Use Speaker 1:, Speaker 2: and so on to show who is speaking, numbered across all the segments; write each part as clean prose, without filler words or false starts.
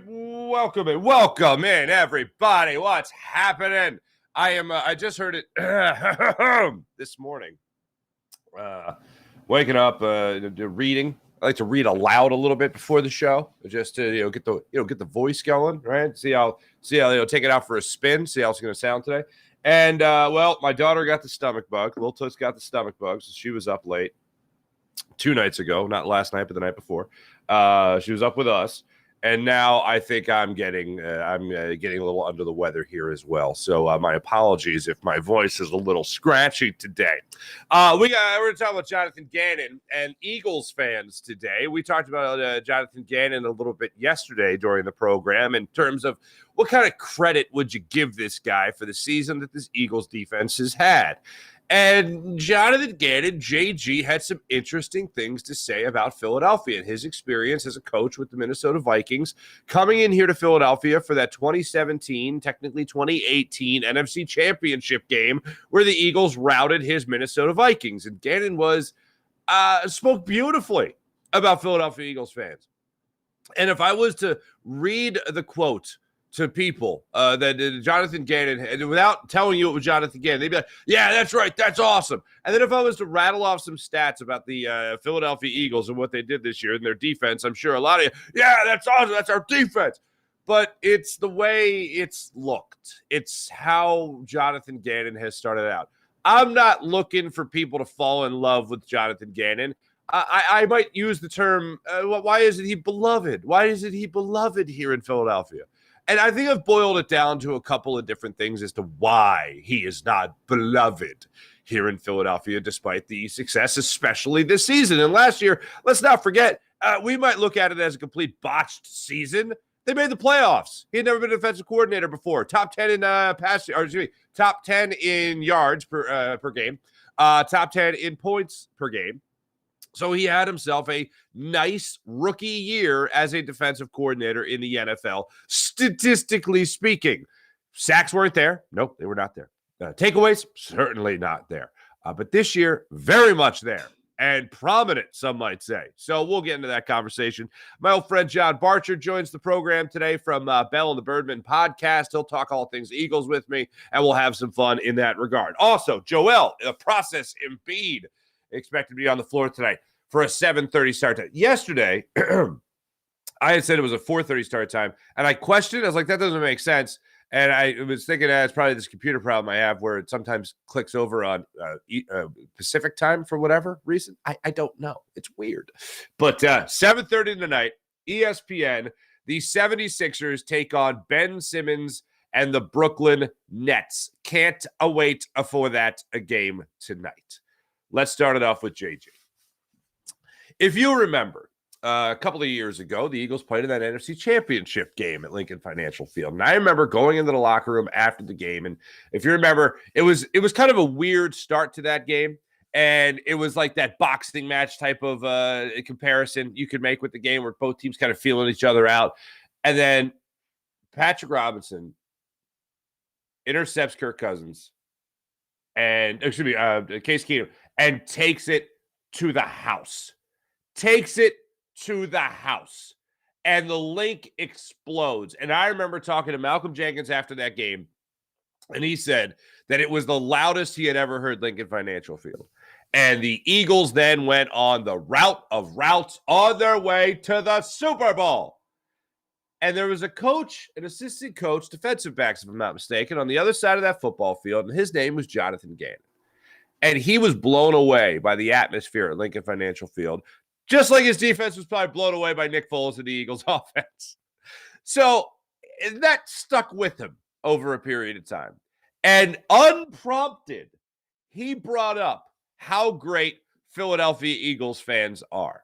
Speaker 1: Welcome in, everybody. What's happening? I just heard it this morning. Waking up, reading. I like to read aloud a little bit before the show, just to get the voice going, right? See how take it out for a spin. See how it's going to sound today. And my daughter got the stomach bug. Little Toots got the stomach bug, so she was up late 2 nights ago, not last night, but the night before. She was up with us. And now I think I'm getting a little under the weather here as well. So my apologies if my voice is a little scratchy today. We're going to talk about Jonathan Gannon and Eagles fans today. We talked about Jonathan Gannon a little bit yesterday during the program in terms of what kind of credit would you give this guy for the season that this Eagles defense has had. And Jonathan Gannon, JG, had some interesting things to say about Philadelphia and his experience as a coach with the Minnesota Vikings, coming in here to Philadelphia for that 2017, technically 2018 NFC Championship game where the Eagles routed his Minnesota Vikings. And Gannon spoke beautifully about Philadelphia Eagles fans. And if I was to read the quote to people that Jonathan Gannon, and without telling you it was Jonathan Gannon, they'd be like, yeah, that's right, that's awesome. And then if I was to rattle off some stats about the Philadelphia Eagles and what they did this year and their defense, I'm sure a lot of you, yeah, that's awesome, that's our defense. But it's the way it's looked. It's how Jonathan Gannon has started out. I'm not looking for people to fall in love with Jonathan Gannon. I might use the term, why isn't he beloved? Why isn't he beloved here in Philadelphia? And I think I've boiled it down to a couple of different things as to why he is not beloved here in Philadelphia, despite the success, especially this season. And last year, let's not forget, we might look at it as a complete botched season. They made the playoffs. He had never been a defensive coordinator before. Top 10 in top 10 in yards per game, top 10 in points per game. So he had himself a nice rookie year as a defensive coordinator in the NFL, statistically speaking. Sacks weren't there. Nope, they were not there. Takeaways, certainly not there. But this year, very much there and prominent, some might say. So we'll get into that conversation. My old friend John Barchard joins the program today from Bell and the Birdman podcast. He'll talk all things Eagles with me, and we'll have some fun in that regard. Also, Joel, Process Embiid, expected to be on the floor tonight for a 7:30 start time. Yesterday, I had said it was a 4:30 start time, and I questioned. I was like, that doesn't make sense. And I was thinking it's probably this computer problem I have where it sometimes clicks over on Pacific time for whatever reason. I don't know. It's weird. But 7:30 tonight, ESPN, the 76ers take on Ben Simmons and the Brooklyn Nets. Can't wait for that game tonight. Let's start it off with JJ. If you remember, a couple of years ago, the Eagles played in that NFC Championship game at Lincoln Financial Field. And I remember going into the locker room after the game. And if you remember, it was kind of a weird start to that game. And it was like that boxing match type of comparison you could make with the game where both teams kind of feeling each other out. And then Patrick Robinson intercepts Kirk Cousins and Case Keenum and takes it to the house. And the link explodes. And I remember talking to Malcolm Jenkins after that game, and he said that it was the loudest he had ever heard Lincoln Financial Field. And the Eagles then went on the route of routes on their way to the Super Bowl. And there was a coach, an assistant coach, defensive backs, if I'm not mistaken, on the other side of that football field, and his name was Jonathan Gannon. And he was blown away by the atmosphere at Lincoln Financial Field, just like his defense was probably blown away by Nick Foles and the Eagles' offense. So that stuck with him over a period of time. And unprompted, he brought up how great Philadelphia Eagles fans are.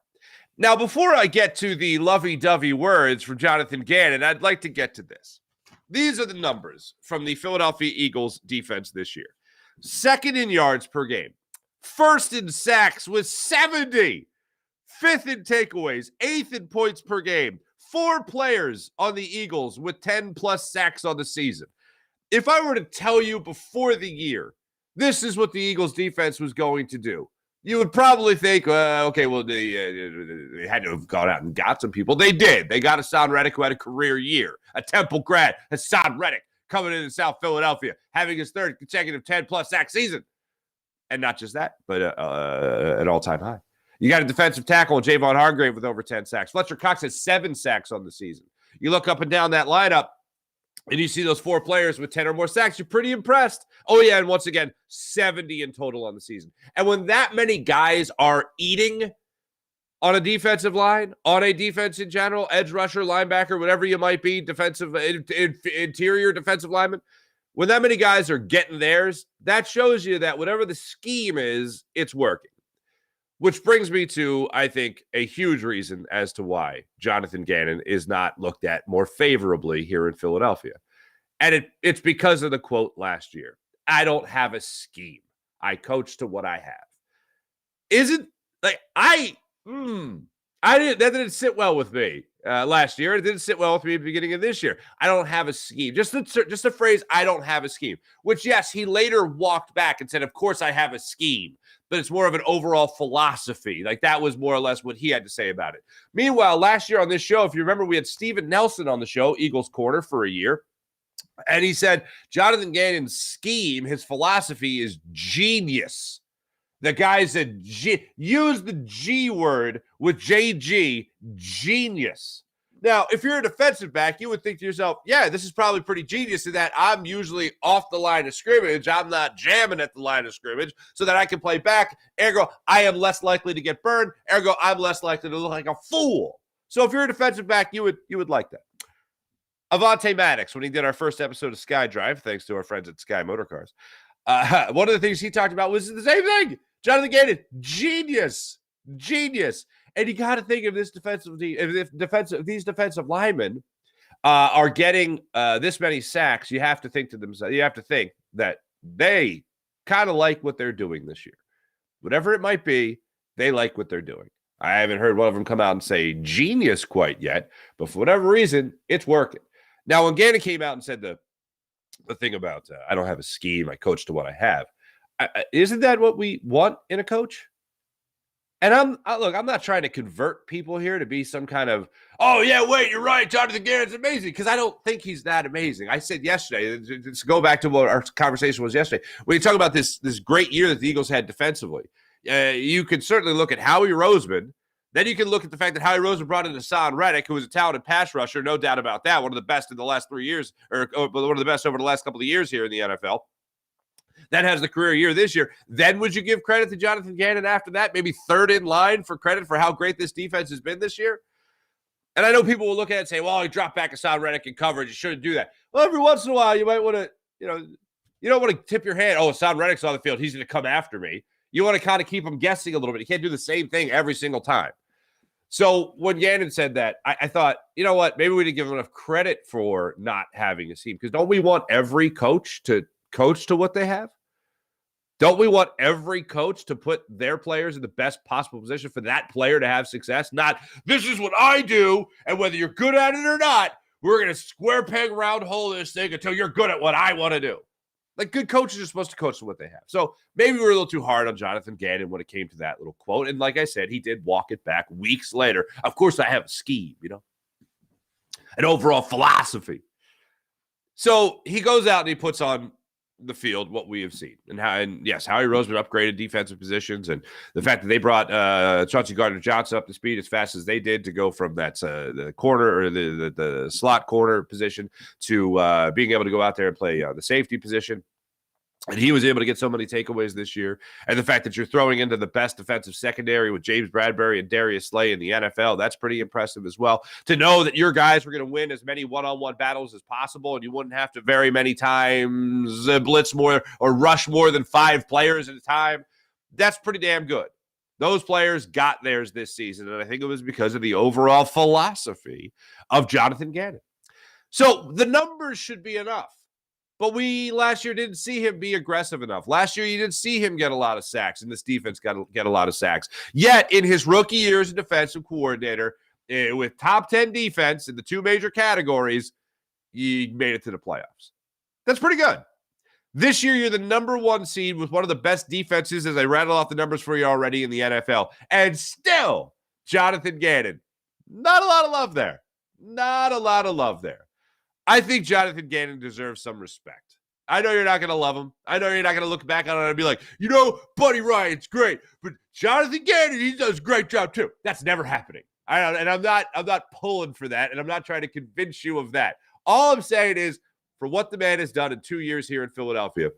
Speaker 1: Now, before I get to the lovey-dovey words from Jonathan Gannon, I'd like to get to this. These are the numbers from the Philadelphia Eagles defense this year. Second in yards per game. First in sacks with 70. Fifth in takeaways. Eighth in points per game. 4 players on the Eagles with 10-plus sacks on the season. If I were to tell you before the year, this is what the Eagles defense was going to do, You would probably think, okay, well, they had to have gone out and got some people. They did. They got Hassan Reddick, who had a career year, a Temple grad, Hassan Reddick, coming into South Philadelphia, having his third consecutive 10-plus sack season. And not just that, but an all-time high. You got a defensive tackle, Javon Hargrave, with over 10 sacks. Fletcher Cox has 7 sacks on the season. You look up and down that lineup, and you see those 4 players with 10 or more sacks, you're pretty impressed. Oh, yeah, and once again, 70 in total on the season. And when that many guys are eating on a defensive line, on a defense in general, edge rusher, linebacker, whatever you might be, defensive, interior defensive lineman, when that many guys are getting theirs, that shows you that whatever the scheme is, it's working. Which brings me to, I think, a huge reason as to why Jonathan Gannon is not looked at more favorably here in Philadelphia. And it's because of the quote last year. I don't have a scheme. I coach to what I have. Isn't like that didn't sit well with me last year. It didn't sit well with me at the beginning of this year. I don't have a scheme. Just the phrase, I don't have a scheme, which, yes, he later walked back and said, of course I have a scheme, but it's more of an overall philosophy. Like that was more or less what he had to say about it. Meanwhile, last year on this show, if you remember, we had Steven Nelson on the show, Eagles corner, for a year. And he said, Jonathan Gannon's scheme, his philosophy is genius. The guy said, use the G word with JG, genius. Now, if you're a defensive back, you would think to yourself, yeah, this is probably pretty genius in that I'm usually off the line of scrimmage. I'm not jamming at the line of scrimmage so that I can play back. Ergo, I am less likely to get burned. Ergo, I'm less likely to look like a fool. So if you're a defensive back, you would like that. Avante Maddox, when he did our first episode of Sky Drive, thanks to our friends at Sky Motorcars, one of the things he talked about was the same thing. Jonathan Gannon, genius. And you got to think of this these defensive linemen are getting this many sacks, you have to think to themselves, you have to think that they kind of like what they're doing this year. Whatever it might be, they like what they're doing. I haven't heard one of them come out and say genius quite yet, but for whatever reason, it's working. Now, when Gannon came out and said the thing about I don't have a scheme, I coach to what I have, isn't that what we want in a coach? And I'm not trying to convert people here to be some kind of, oh, yeah, wait, you're right, Jonathan Gannon's amazing, because I don't think he's that amazing. I said yesterday, let's go back to what our conversation was yesterday. When you talk about this great year that the Eagles had defensively, you can certainly look at Howie Roseman. Then you can look at the fact that Howie Roseman brought in Hassan Reddick, who was a talented pass rusher, no doubt about that, one of the best in the last 3 years, or one of the best over the last couple of years here in the NFL. That has the career year this year. Then would you give credit to Jonathan Gannon after that? Maybe third in line for credit for how great this defense has been this year? And I know people will look at it and say, well, he dropped back Hassan Reddick in coverage. You shouldn't do that. Well, every once in a while, you might want to, you don't want to tip your hand. Oh, Hassan Reddick's on the field. He's going to come after me. You want to kind of keep him guessing a little bit. You can't do the same thing every single time. So when Gannon said that, I thought, you know what? Maybe we didn't give him enough credit for not having a scheme. Because don't we want every coach to coach to what they have? Don't we want every coach to put their players in the best possible position for that player to have success? Not, this is what I do, and whether you're good at it or not, we're going to square peg round hole this thing until you're good at what I want to do. Like, good coaches are supposed to coach to what they have. So maybe we were a little too hard on Jonathan Gannon when it came to that little quote. And like I said, he did walk it back weeks later. Of course, I have a scheme, an overall philosophy. So he goes out and he puts on the field what we have seen. And yes, Howie Roseman upgraded defensive positions. And the fact that they brought Chauncey Gardner-Johnson up to speed as fast as they did to go from that the corner or the slot corner position to being able to go out there and play the safety position. And he was able to get so many takeaways this year. And the fact that you're throwing into the best defensive secondary with James Bradbury and Darius Slay in the NFL, that's pretty impressive as well. To know that your guys were going to win as many one-on-one battles as possible and you wouldn't have to very many times blitz more or rush more than 5 players at a time, that's pretty damn good. Those players got theirs this season, and I think it was because of the overall philosophy of Jonathan Gannon. So the numbers should be enough. But we last year didn't see him be aggressive enough. Last year, you didn't see him get a lot of sacks, and this defense got to get a lot of sacks. Yet, in his rookie year as a defensive coordinator, with top 10 defense in the 2 major categories, he made it to the playoffs. That's pretty good. This year, you're the number 1 seed with one of the best defenses, as I rattle off the numbers for you already in the NFL. And still, Jonathan Gannon, not a lot of love there. Not a lot of love there. I think Jonathan Gannon deserves some respect. I know you're not going to love him. I know you're not going to look back on it and be like, Buddy Ryan's great, but Jonathan Gannon, he does a great job too. That's never happening. And I'm not pulling for that, and I'm not trying to convince you of that. All I'm saying is, for what the man has done in 2 years here in Philadelphia,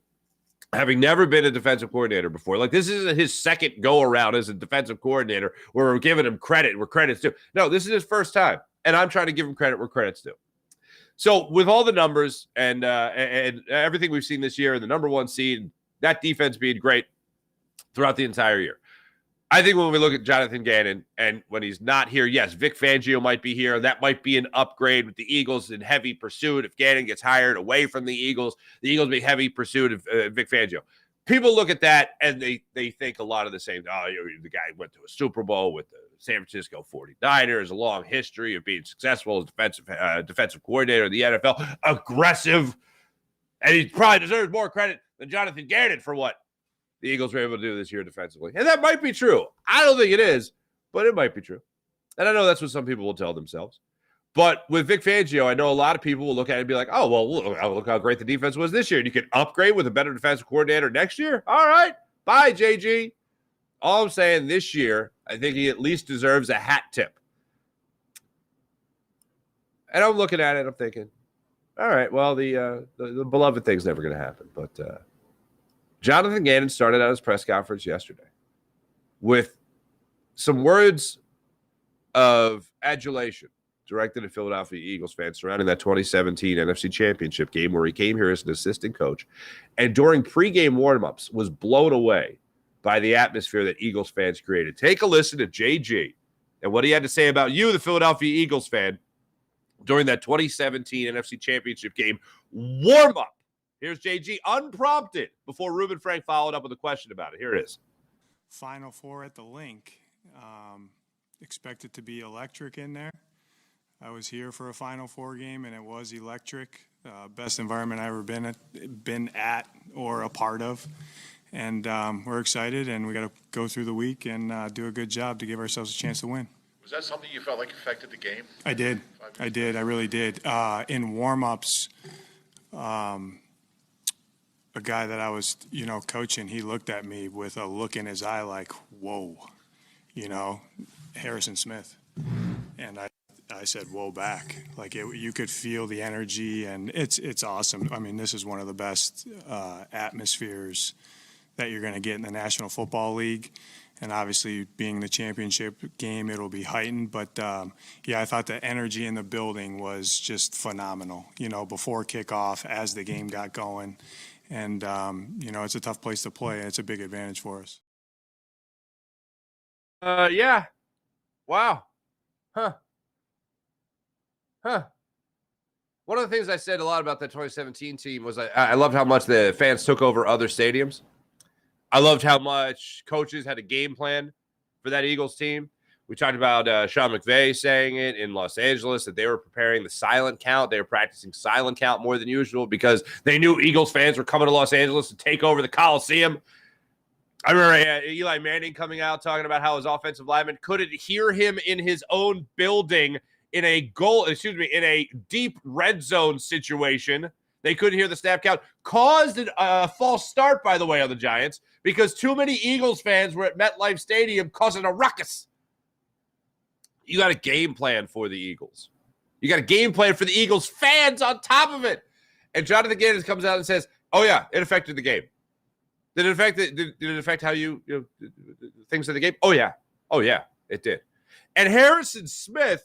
Speaker 1: having never been a defensive coordinator before, like this isn't his second go around as a defensive coordinator where we're giving him credit where credit's due. No, this is his first time, and I'm trying to give him credit where credit's due. So with all the numbers and everything we've seen this year, the number 1 seed, that defense being great throughout the entire year, I think when we look at Jonathan Gannon and when he's not here, yes, Vic Fangio might be here. That might be an upgrade with the Eagles in heavy pursuit. If Gannon gets hired away from the Eagles be heavy pursuit of Vic Fangio. People look at that and they think a lot of the same. Oh, the guy went to a Super Bowl with the San Francisco 49ers, a long history of being successful as defensive coordinator in the NFL, aggressive, and he probably deserves more credit than Jonathan Gannon for what the Eagles were able to do this year defensively. And that might be true. I don't think it is, but it might be true. And I know that's what some people will tell themselves. But with Vic Fangio, I know a lot of people will look at it and be like, oh, well, look how great the defense was this year. You can upgrade with a better defensive coordinator next year? All right. Bye, JG. All I'm saying this year, I think he at least deserves a hat tip. And I'm looking at it, I'm thinking, all right, well, the beloved thing's never going to happen. But Jonathan Gannon started out his press conference yesterday with some words of adulation directed at Philadelphia Eagles fans surrounding that 2017 NFC Championship game where he came here as an assistant coach and during pregame warm-ups was blown away by the atmosphere that Eagles fans created. Take a listen to JG and what he had to say about you, the Philadelphia Eagles fan, during that 2017 NFC Championship game warm-up. Here's JG, unprompted, before Ruben Frank followed up with a question about it. Here it is.
Speaker 2: Final Four at the Link. Expect it to be electric in there. I was here for a Final Four game, and it was electric. Best environment I've ever been at or a part of. And we're excited, and we got to go through the week and do a good job to give ourselves a chance to win.
Speaker 3: Was that something you felt like affected the game?
Speaker 2: I did. I really did. In warm-ups, a guy that I was, coaching, he looked at me with a look in his eye like, whoa, Harrison Smith. And I said, whoa, back. Like, you could feel the energy, and it's awesome. I mean, this is one of the best atmospheres that you're going to get in the National Football League. And obviously, being the championship game, it'll be heightened. But, I thought the energy in the building was just phenomenal, before kickoff, as the game got going. And, it's a tough place to play. It's a big advantage for us.
Speaker 1: Yeah. Wow. Huh. One of the things I said a lot about that 2017 team was I loved how much the fans took over other stadiums. I loved how much coaches had a game plan for that Eagles team. We talked about Sean McVay saying it in Los Angeles that they were preparing the silent count. They were practicing silent count more than usual because they knew Eagles fans were coming to Los Angeles to take over the Coliseum. I remember Eli Manning coming out talking about how his offensive lineman couldn't hear him in his own building in a deep red zone situation. They couldn't hear the snap count. Caused a false start, by the way, on the Giants because too many Eagles fans were at MetLife Stadium causing a ruckus. You got a game plan for the Eagles. You got a game plan for the Eagles fans on top of it. And Jonathan Gannon comes out and says, oh, yeah, it affected the game. Did it affect how you things in the game? Oh, yeah. Oh, yeah, it did. And Harrison Smith,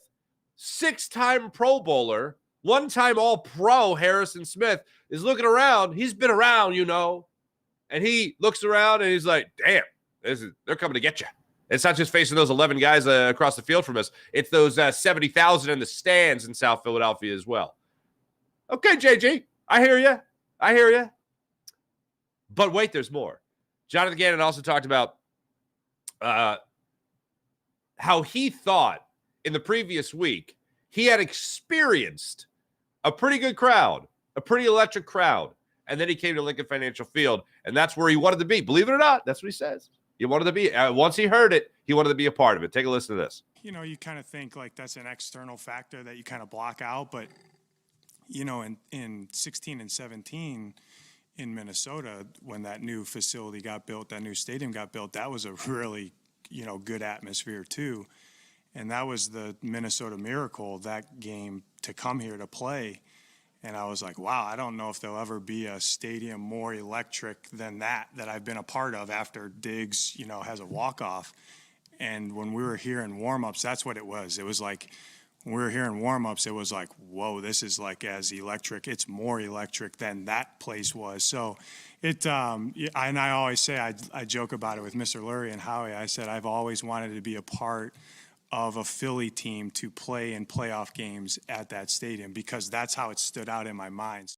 Speaker 1: 6-time Pro Bowler, 1-time All-Pro Harrison Smith is looking around. He's been around, and he looks around and he's like, damn, they're coming to get you. It's not just facing those 11 guys across the field from us. It's those 70,000 in the stands in South Philadelphia as well. Okay, JG, I hear you. But wait, there's more. Jonathan Gannon also talked about how he thought in the previous week he had experienced a pretty good crowd, a pretty electric crowd And then he came to Lincoln Financial Field, and that's where he wanted to be. Believe it or not, that's what he says. He wanted to be. Once he heard it, he wanted to be a part of it. Take a listen to this.
Speaker 2: You know, you kind of think like that's an external factor that you kind of block out, but you know, in 16 and 17 in Minnesota, when that new facility got built, that new stadium got built, that was a really, you know, good atmosphere too. And that was the Minnesota Miracle, that game, to come here to play. And I was like, wow, I don't know if there'll ever be a stadium more electric than that I've been a part of after Diggs, you know, has a walk-off. And when we were here in warm-ups, that's what it was. It was like, when we were here in warm-ups, it was like, whoa, this is like as electric. It's more electric than that place was. So it, and I always say, I joke about it with Mr. Lurie and Howie. I said, I've always wanted to be a part of a Philly team to play in playoff games at that stadium, because that's how it stood out in my mind.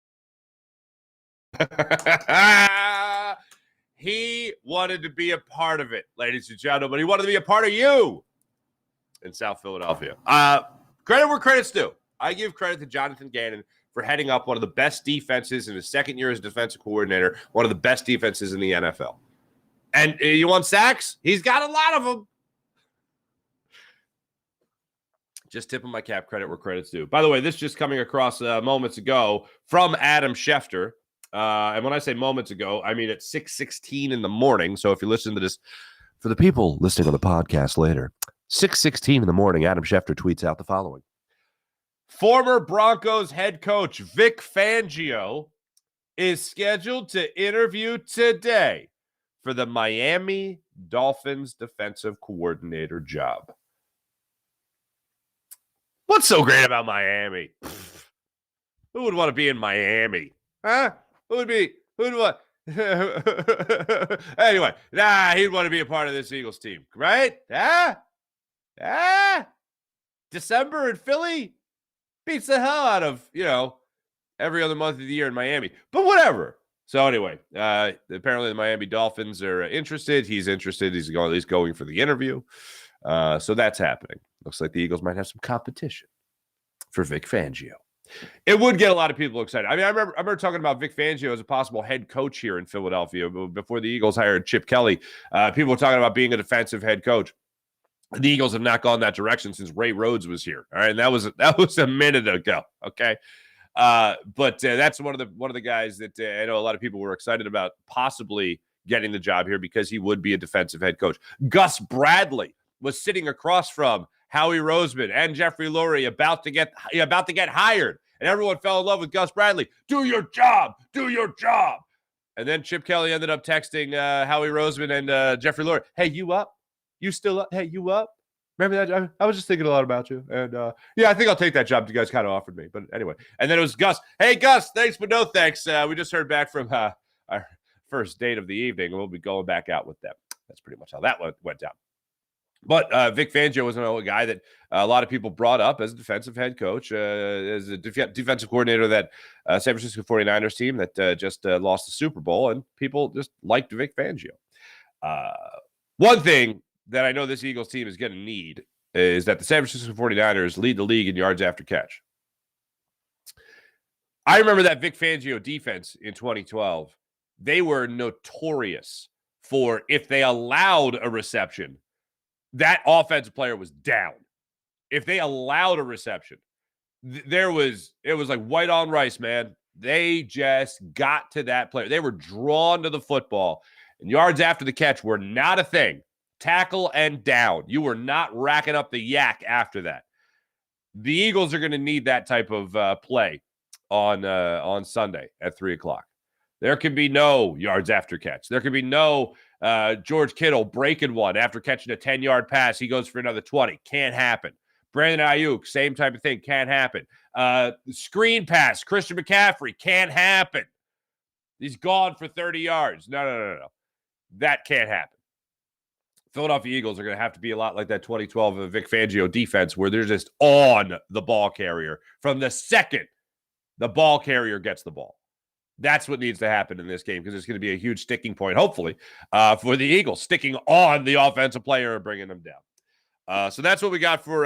Speaker 1: He wanted to be a part of it, ladies and gentlemen. He wanted to be a part of you in South Philadelphia. Credit where credit's due. I give credit to Jonathan Gannon for heading up one of the best defenses in his second year as defensive coordinator, one of the best defenses in the NFL. And you want sacks? He's got a lot of them. Just tipping my cap, credit where credit's due. By the way, this just coming across moments ago from Adam Schefter. And when I say moments ago, I mean at 6:16 in the morning. So if you listen to this, for the people listening on the podcast later, 6:16 in the morning, Adam Schefter tweets out the following. Former Broncos head coach Vic Fangio is scheduled to interview today for the Miami Dolphins defensive coordinator job. What's so great about Miami? Who would want to be in Miami? Huh? Who would want? Anyway, he'd want to be a part of this Eagles team, right? December in Philly beats the hell out of, you know, every other month of the year in Miami. But whatever. So anyway, apparently the Miami Dolphins are interested. He's interested. He's going for the interview. So that's happening. Looks like the Eagles might have some competition for Vic Fangio. It would get a lot of people excited. I mean, I remember talking about Vic Fangio as a possible head coach here in Philadelphia before the Eagles hired Chip Kelly. People were talking about being a defensive head coach. The Eagles have not gone that direction since Ray Rhodes was here. All right, and that was a minute ago. Okay, but that's one of the guys that I know a lot of people were excited about possibly getting the job here because he would be a defensive head coach. Gus Bradley was sitting across from Howie Roseman and Jeffrey Lurie about to get hired, and everyone fell in love with Gus Bradley. Do your job. And then Chip Kelly ended up texting Howie Roseman and Jeffrey Lurie, "Hey, you up? You still up? Hey, you up? Remember that? I was just thinking a lot about you, and yeah, I think I'll take that job you guys kind of offered me. But anyway, and then it was Gus. Hey, Gus, thanks but no thanks. We just heard back from our first date of the evening, and we'll be going back out with them. That's pretty much how that went down. But Vic Fangio was a guy that a lot of people brought up as a defensive head coach, as a defensive coordinator of that San Francisco 49ers team that just lost the Super Bowl, and people just liked Vic Fangio. One thing that I know this Eagles team is going to need is that the San Francisco 49ers lead the league in yards after catch. I remember that Vic Fangio defense in 2012. They were notorious for, if they allowed a reception, that offensive player was down. If they allowed a reception, it was like white on rice, man. They just got to that player. They were drawn to the football, and yards after the catch were not a thing. Tackle and down. You were not racking up the yak after that. The Eagles are going to need that type of play on Sunday at 3:00. There can be no yards after catch. There can be no George Kittle breaking one after catching a 10-yard pass. He goes for another 20. Can't happen. Brandon Ayuk, same type of thing. Can't happen. Screen pass, Christian McCaffrey. Can't happen. He's gone for 30 yards. No. That can't happen. Philadelphia Eagles are going to have to be a lot like that 2012 Vic Fangio defense where they're just on the ball carrier from the second the ball carrier gets the ball. That's what needs to happen in this game because it's going to be a huge sticking point, hopefully, for the Eagles, sticking on the offensive player and bringing them down. So that's what we got for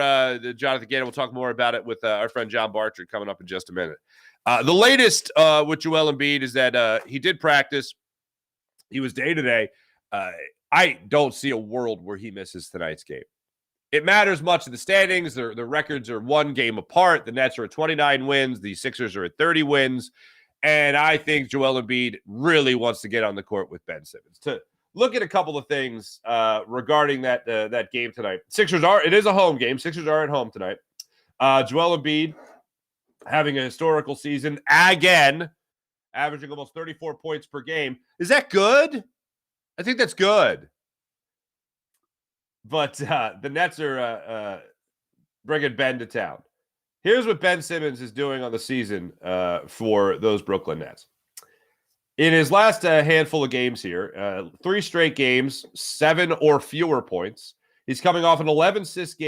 Speaker 1: Jonathan Gannon. We'll talk more about it with our friend John Barchard coming up in just a minute. The latest with Joel Embiid is that he did practice. He was day-to-day. I don't see a world where he misses tonight's game. It matters much in the standings. The records are one game apart. The Nets are at 29 wins. The Sixers are at 30 wins. And I think Joel Embiid really wants to get on the court with Ben Simmons. To look at a couple of things regarding that game tonight. It is a home game. Sixers are at home tonight. Joel Embiid having a historical season again, averaging almost 34 points per game. Is that good? I think that's good. But the Nets are bringing Ben to town. Here's what Ben Simmons is doing on the season for those Brooklyn Nets. In his last handful of games here, 3 straight games, 7 or fewer points. He's coming off an 11-assist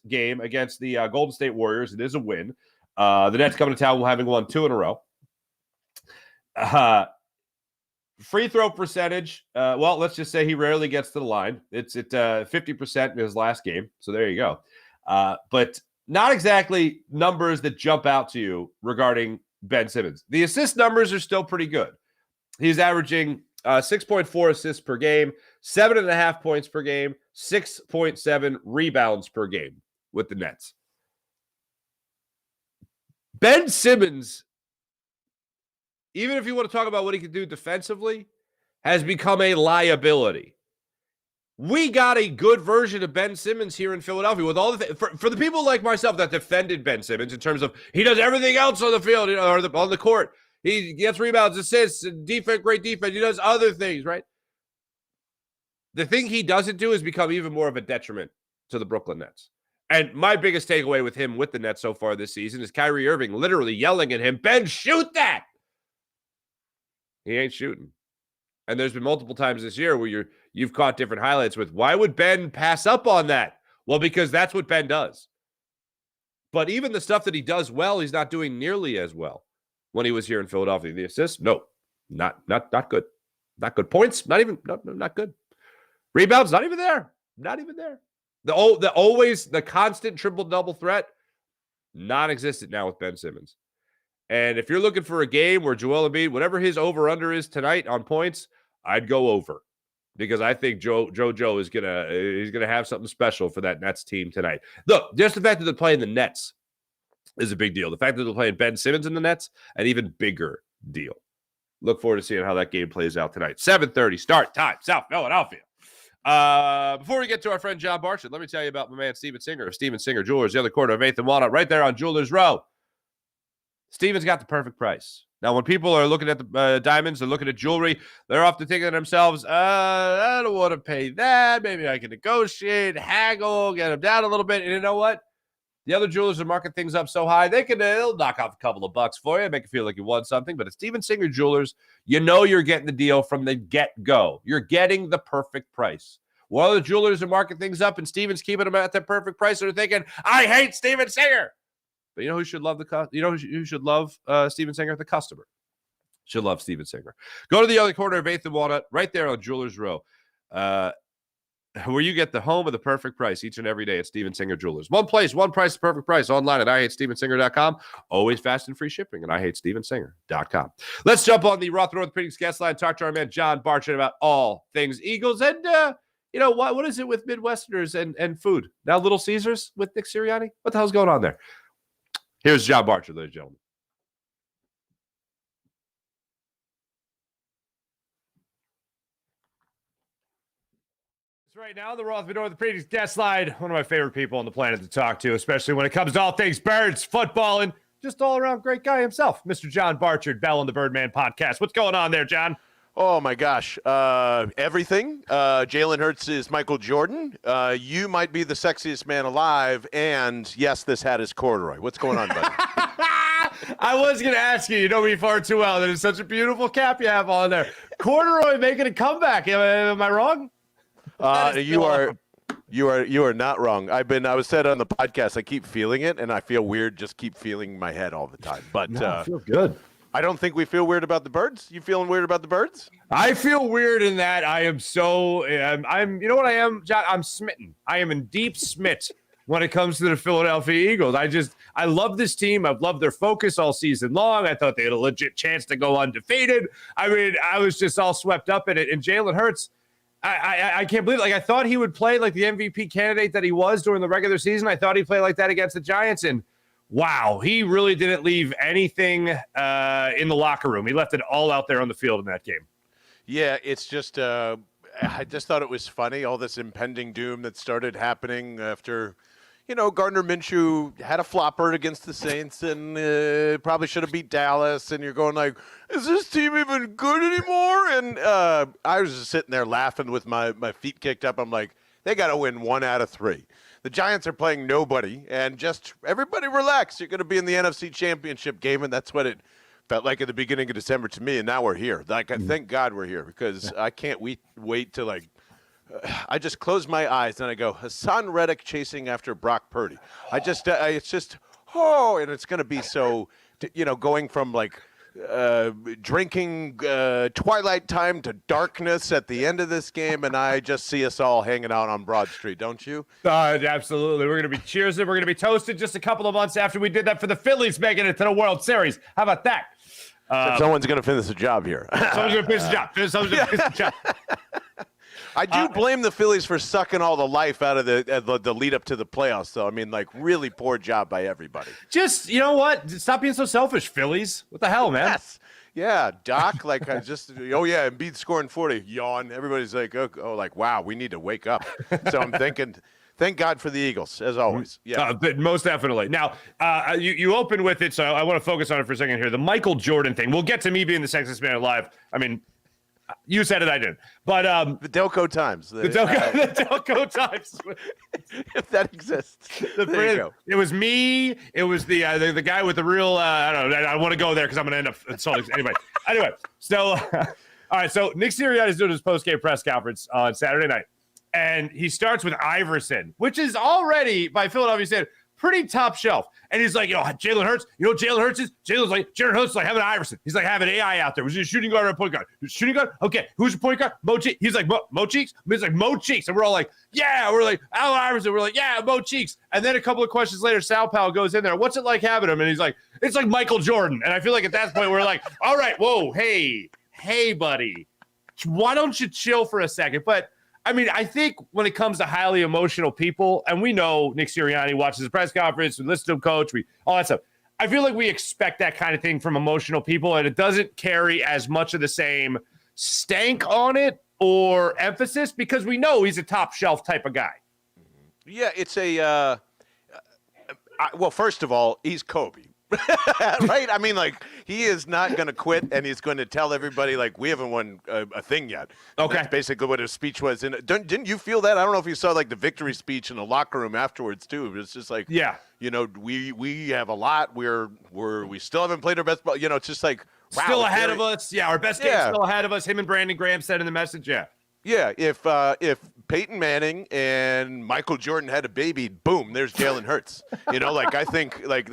Speaker 1: game against the Golden State Warriors. It is a win. The Nets coming to town having won 2 in a row. Free throw percentage, well, let's just say he rarely gets to the line. It's at 50% in his last game. So there you go. But not exactly numbers that jump out to you regarding Ben Simmons. The assist numbers are still pretty good. He's averaging 6.4 assists per game, 7.5 points per game, 6.7 rebounds per game with the Nets. Ben Simmons, even if you want to talk about what he can do defensively, has become a liability. We got a good version of Ben Simmons here in Philadelphia with all the for the people like myself that defended Ben Simmons in terms of he does everything else on the field, or on the court. He gets rebounds, assists, defense, great defense. He does other things, right? The thing he doesn't do is become even more of a detriment to the Brooklyn Nets. And my biggest takeaway with him with the Nets so far this season is Kyrie Irving literally yelling at him, "Ben, shoot that!" He ain't shooting. And there's been multiple times this year where you've caught different highlights with, why would Ben pass up on that? Well, because that's what Ben does. But even the stuff that he does well, he's not doing nearly as well when he was here in Philadelphia. The assists, no, not good. Not good. Points, not good. Rebounds, not even there. Not even there. The constant triple-double threat, non-existent now with Ben Simmons. And if you're looking for a game where Joel Embiid, whatever his over-under is tonight on points, I'd go over, because I think Joe is gonna have something special for that Nets team tonight. Look, just the fact that they're playing the Nets is a big deal. The fact that they're playing Ben Simmons in the Nets, an even bigger deal. Look forward to seeing how that game plays out tonight. 7:30 start time, South Philadelphia. Before we get to our friend John Barchard, let me tell you about my man Steven Singer of Steven Singer Jewelers, the other corner of 8th and Walnut, right there on Jewelers Row. Steven's got the perfect price. Now, when people are looking at the diamonds, they're looking at jewelry, they're often thinking to themselves, I don't want to pay that. Maybe I can negotiate, haggle, get them down a little bit. And you know what? The other jewelers are marking things up so high, they'll knock off a couple of bucks for you, make you feel like you won something. But at Steven Singer Jewelers, you know you're getting the deal from the get-go. You're getting the perfect price. While other jewelers are marking things up and Steven's keeping them at that perfect price, they're thinking, I hate Steven Singer. But you know who should love who should love Steven Singer? The customer should love Steven Singer. Go to the other corner of 8th and Walnut, right there on Jewelers Row, where you get the home of the perfect price each and every day at Steven Singer Jewelers. One place, one price, the perfect price. Online at IHateStevenSinger.com. Always fast and free shipping at IHateStevenSinger.com. Let's jump on the Roth Orthopedics guest line, talk to our man John Barchard about all things Eagles. And what is it with Midwesterners and food? Now Little Caesars with Nick Sirianni? What the hell's going on there? Here's John Barchard, ladies and gentlemen. Right now, the Roth Orthopedics guest line, one of my favorite people on the planet to talk to, especially when it comes to all things birds, football, and just all-around great guy himself, Mr. John Barchard, Bell and the Birdman podcast. What's going on there, John?
Speaker 4: Oh, my gosh. Everything. Jalen Hurts is Michael Jordan. You might be the sexiest man alive. And, yes, this hat is corduroy. What's going on, buddy?
Speaker 1: I was going to ask you. You know me far too well. That is such a beautiful cap you have on there. Corduroy making a comeback. Am I wrong?
Speaker 4: You are not wrong. I was said on the podcast, I keep feeling it, and I feel weird. Just keep feeling my head all the time. But
Speaker 1: I feel good.
Speaker 4: I don't think we feel weird about the birds. You feeling weird about the birds?
Speaker 1: I feel weird in that I am so. I'm. You know what I am, John? I'm smitten. I am in deep smit when it comes to the Philadelphia Eagles. I love this team. I've loved their focus all season long. I thought they had a legit chance to go undefeated. I mean, I was just all swept up in it. And Jalen Hurts, I can't believe it. Like, I thought he would play like the MVP candidate that he was during the regular season. I thought he'd play like that against the Giants. And wow, he really didn't leave anything in the locker room. He left it all out there on the field in that game.
Speaker 4: Yeah, it's just I just thought it was funny, all this impending doom that started happening after, Gardner Minshew had a flopper against the Saints and probably should have beat Dallas. And you're going like, is this team even good anymore? And I was just sitting there laughing with my feet kicked up. I'm like, they got to win 1 out of 3. The Giants are playing nobody, and just everybody relax. You're going to be in the NFC Championship game, and that's what it felt like at the beginning of December to me, and now we're here. Like, thank God we're here, because I can't wait to, like, I just close my eyes and I go, Hassan Reddick chasing after Brock Purdy. It's just, and it's going to be so, going from, like, drinking twilight time to darkness at the end of this game, and I just see us all hanging out on Broad Street, don't you?
Speaker 1: Absolutely. We're going to be cheersing. We're going to be toasted just a couple of months after we did that for the Phillies making it to the World Series. How about that?
Speaker 4: Someone's going to finish the job here.
Speaker 1: Someone's going to finish the job. Someone's going to finish the job.
Speaker 4: I do blame the Phillies for sucking all the life out of the lead up to the playoffs, though. I mean, like, really poor job by everybody.
Speaker 1: Just, you know what? Stop being so selfish, Phillies. What the hell, man?
Speaker 4: Yes. Yeah, Doc, like, Embiid scoring 40. Yawn. Everybody's like, oh, like, wow, we need to wake up. So I'm thinking, thank God for the Eagles, as always. Yeah,
Speaker 1: but most definitely. Now, you open with it, so I want to focus on it for a second here. The Michael Jordan thing. We'll get to me being the sexiest man alive. I mean, you said it, I didn't. But
Speaker 4: the Delco Times.
Speaker 1: The Delco Times.
Speaker 4: If that exists. There you go.
Speaker 1: It was me. It was the guy with the real, I don't know. I don't want to go there because I'm going to end up insulting. Anyway, so, all right. So Nick Sirianni is doing his post-game press conference on Saturday night. And he starts with Iverson, which is already, by Philadelphia State, pretty top shelf. And he's like, Jalen Hurts, Jalen Hurts is? Jalen Hurts is like having Iverson. He's like having AI out there. Was he a shooting guard or a point guard? Shooting guard? Okay. Who's your point guard? Mo Cheeks. He's like, Mo Cheeks? He's like, Mo Cheeks. And we're all like, yeah. We're like, Allen Iverson. We're like, yeah, Mo Cheeks. And then a couple of questions later, Sal Powell goes in there. What's it like having him? And he's like, it's like Michael Jordan. And I feel like at that point, we're like, all right, whoa, hey, buddy. Why don't you chill for a second? But I mean, I think when it comes to highly emotional people, and we know Nick Sirianni watches his press conference, we listen to him coach, all that stuff. I feel like we expect that kind of thing from emotional people, and it doesn't carry as much of the same stank on it or emphasis because we know he's a top shelf type of guy.
Speaker 4: Yeah, it's well, first of all, he's Kobe. Right? I mean, like, he is not going to quit, and he's going to tell everybody, like, we haven't won a thing yet.
Speaker 1: Okay.
Speaker 4: That's basically what his speech was. And didn't you feel that? I don't know if you saw, like, the victory speech in the locker room afterwards, too. It's just like,
Speaker 1: yeah,
Speaker 4: we have a lot. We still haven't played our best ball. It's just like, wow.
Speaker 1: Still ahead of us. Yeah, our best game's still ahead of us. Him and Brandon Graham said in the message, yeah.
Speaker 4: Yeah, if Peyton Manning and Michael Jordan had a baby, boom, there's Jalen Hurts. Like, I think, like,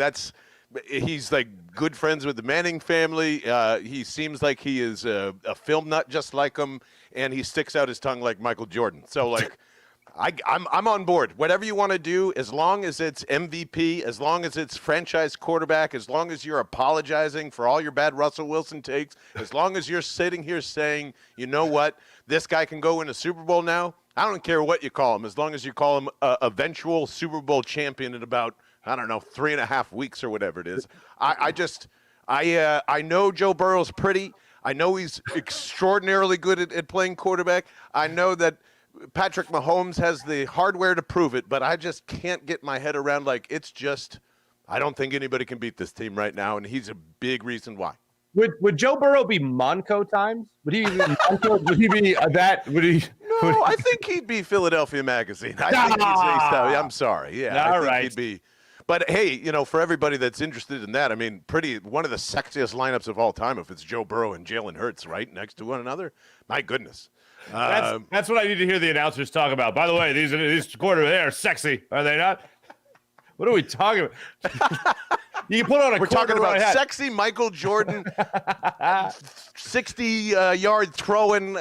Speaker 4: he's like good friends with the Manning family. He seems like he is a film nut just like him, and he sticks out his tongue like Michael Jordan. So, like, I'm on board. Whatever you want to do, as long as it's MVP, as long as it's franchise quarterback, as long as you're apologizing for all your bad Russell Wilson takes, as long as you're sitting here saying, you know what, this guy can go win a Super Bowl now. I don't care what you call him, as long as you call him a eventual Super Bowl champion in about, I don't know, 3.5 weeks or whatever it is. I know Joe Burrow's pretty. I know he's extraordinarily good at playing quarterback. I know that Patrick Mahomes has the hardware to prove it, but I just can't get my head around, like, it's just, I don't think anybody can beat this team right now, and he's a big reason why.
Speaker 1: Would Joe Burrow be Monco times? Would he be Monco? Would he be that?
Speaker 4: No, I think he'd be Philadelphia Magazine. I'm sorry. Yeah, I think he'd be. But hey, for everybody that's interested in that, I mean, one of the sexiest lineups of all time if it's Joe Burrow and Jalen Hurts right next to one another. My goodness.
Speaker 1: That's what I need to hear the announcers talk about. By the way, these quarterbacks, they are sexy, are they not? What are we talking about? You can put on a.
Speaker 4: We're talking about sexy Michael Jordan, 60-yard throwing,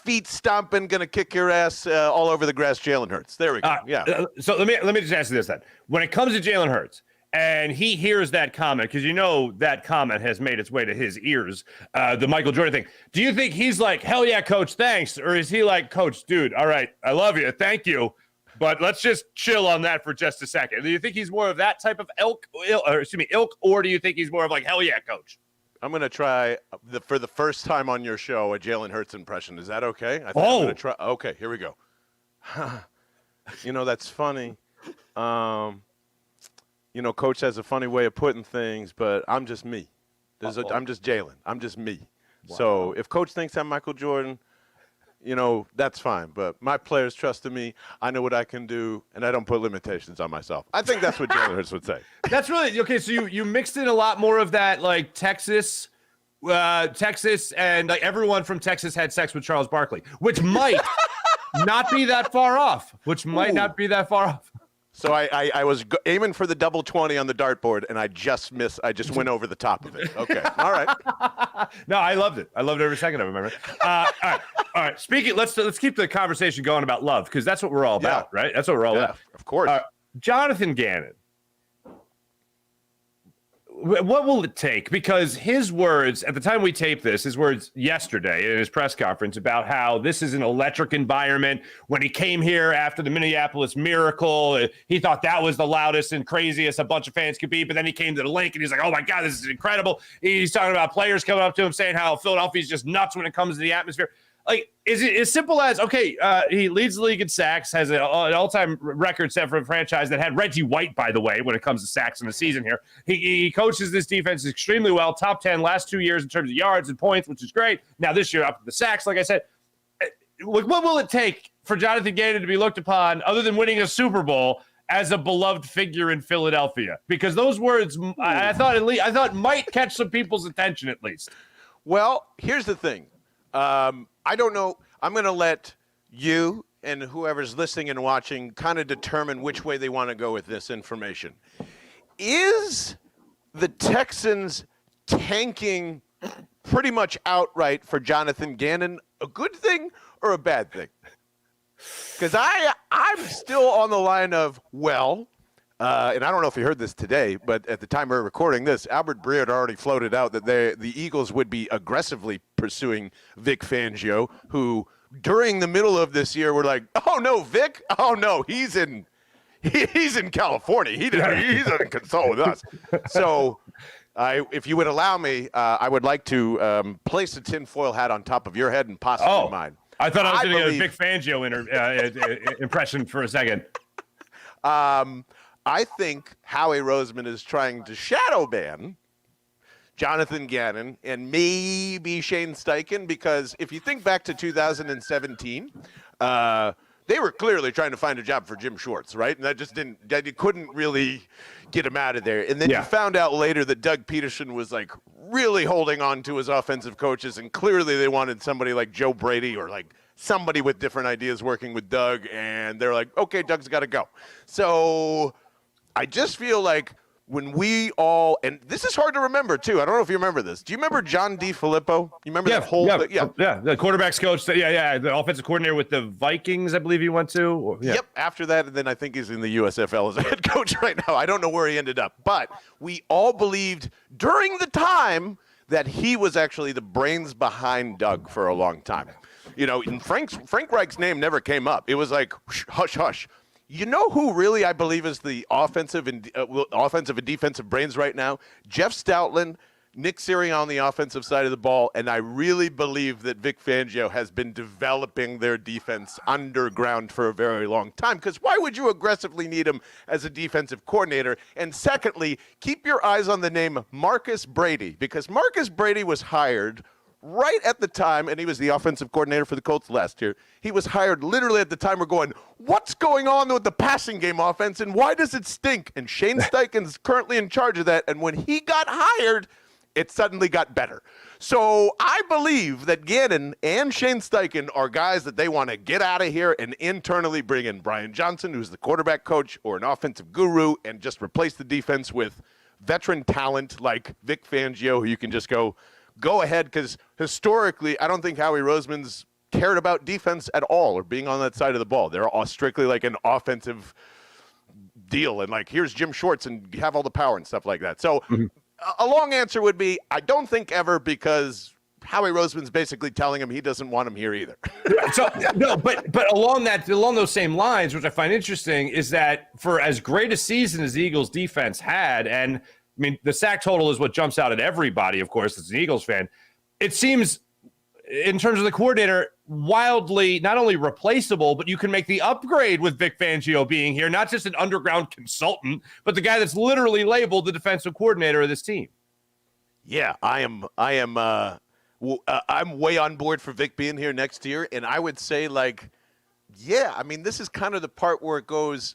Speaker 4: feet stomping, going to kick your ass all over the grass, Jalen Hurts. There we go. Yeah.
Speaker 1: So let me just ask you this then. When it comes to Jalen Hurts, and he hears that comment, because that comment has made its way to his ears, the Michael Jordan thing. Do you think he's like, hell yeah, coach, thanks? Or is he like, coach, dude, all right, I love you, thank you, but let's just chill on that for just a second? Do you think he's more of that type of ilk, or do you think he's more of like, hell yeah, coach?
Speaker 4: I'm going to try, for the first time on your show, a Jalen Hurts impression. Is that okay? I'm gonna try. Okay, here we go. That's funny. Coach has a funny way of putting things, but I'm just me. I'm just Jalen. I'm just me. Wow. So if Coach thinks I'm Michael Jordan, that's fine. But my players trusted me. I know what I can do, and I don't put limitations on myself. I think that's what Jalen Hurts would say.
Speaker 1: That's really okay. So you mixed in a lot more of that, like Texas, and like everyone from Texas had sex with Charles Barkley, which might not be that far off.
Speaker 4: So I was aiming for the double 20 on the dartboard, and I just missed. I just went over the top of it. Okay, all right.
Speaker 1: No, I loved it. I loved every second of it. Remember? All right. Speaking, let's keep the conversation going about love, because that's what we're all about, right? That's what we're all about.
Speaker 4: Of course.
Speaker 1: Jonathan Gannon. What will it take? Because his words at the time we taped this, his words yesterday in his press conference about how this is an electric environment. When he came here after the Minneapolis Miracle, he thought that was the loudest and craziest a bunch of fans could be. But then he came to the link and he's like, oh my God, this is incredible. He's talking about players coming up to him saying how Philadelphia's just nuts when it comes to the atmosphere. Like, is it as simple as, okay, he leads the league in sacks, has an all-time record set for a franchise that had Reggie White, by the way, when it comes to sacks in the season here. He coaches this defense extremely well, top 10 last 2 years in terms of yards and points, which is great. Now this year up to the sacks, like I said. What will it take for Jonathan Gannon to be looked upon, other than winning a Super Bowl, as a beloved figure in Philadelphia? Because those words, I thought might catch some people's attention at least.
Speaker 4: Well, here's the thing. I don't know. I'm going to let you and whoever's listening and watching kind of determine which way they want to go with this information. Is the Texans tanking pretty much outright for Jonathan Gannon a good thing or a bad thing? Because I'm still on the line of, and I don't know if you heard this today, but at the time we were recording this, Albert Breer had already floated out that the Eagles would be aggressively pursuing Vic Fangio, who during the middle of this year were like, oh no, Vic, oh no, he's in California. He doesn't consult with us. So if you would allow me, I would like to place a tinfoil hat on top of your head and possibly mine.
Speaker 1: I thought I was going to get a Vic Fangio impression for a second.
Speaker 4: I think Howie Roseman is trying to shadow ban Jonathan Gannon and maybe Shane Steichen, because if you think back to 2017, they were clearly trying to find a job for Jim Schwartz, right? And that you couldn't really get him out of there. And then you found out later that Doug Peterson was like really holding on to his offensive coaches, and clearly they wanted somebody like Joe Brady or like somebody with different ideas working with Doug, and they're like, okay, Doug's got to go. So I just feel like when we all, and this is hard to remember too. I don't know if you remember this. Do you remember John DeFilippo? You remember that whole thing?
Speaker 1: Yeah. The quarterback's coach. The offensive coordinator with the Vikings, I believe he went to.
Speaker 4: Yep. After that, and then I think he's in the USFL as a head coach right now. I don't know where he ended up, but we all believed during the time that he was actually the brains behind Doug for a long time. And Frank Reich's name never came up. It was like hush, hush. You know who really I believe is the offensive and defensive brains right now? Jeff Stoutland, Nick Sirianni on the offensive side of the ball, and I really believe that Vic Fangio has been developing their defense underground for a very long time, because why would you aggressively need him as a defensive coordinator? And secondly, keep your eyes on the name Marcus Brady, because Marcus Brady was hired right at the time, and he was the offensive coordinator for the Colts last year. He was hired literally at the time we're going, what's going on with the passing game offense, and why does it stink? And Shane Steichen's currently in charge of that, and when he got hired, it suddenly got better. So I believe that Gannon and Shane Steichen are guys that they want to get out of here and internally bring in Brian Johnson, who's the quarterback coach, or an offensive guru, and just replace the defense with veteran talent like Vic Fangio, who you can just go ahead, because historically, I don't think Howie Roseman's cared about defense at all or being on that side of the ball. They're all strictly like an offensive deal. And like, here's Jim Schwartz and have all the power and stuff like that. So a long answer would be, I don't think ever, because Howie Roseman's basically telling him he doesn't want him here either.
Speaker 1: So no, but along those same lines, which I find interesting, is that for as great a season as the Eagles defense had, and I mean the sack total is what jumps out at everybody, of course, as an Eagles fan. It seems, in terms of the coordinator, wildly not only replaceable, but you can make the upgrade with Vic Fangio being here, not just an underground consultant, but the guy that's literally labeled the defensive coordinator of this team.
Speaker 4: Yeah, I'm way on board for Vic being here next year, and I would say, like, yeah, I mean, this is kind of the part where it goes,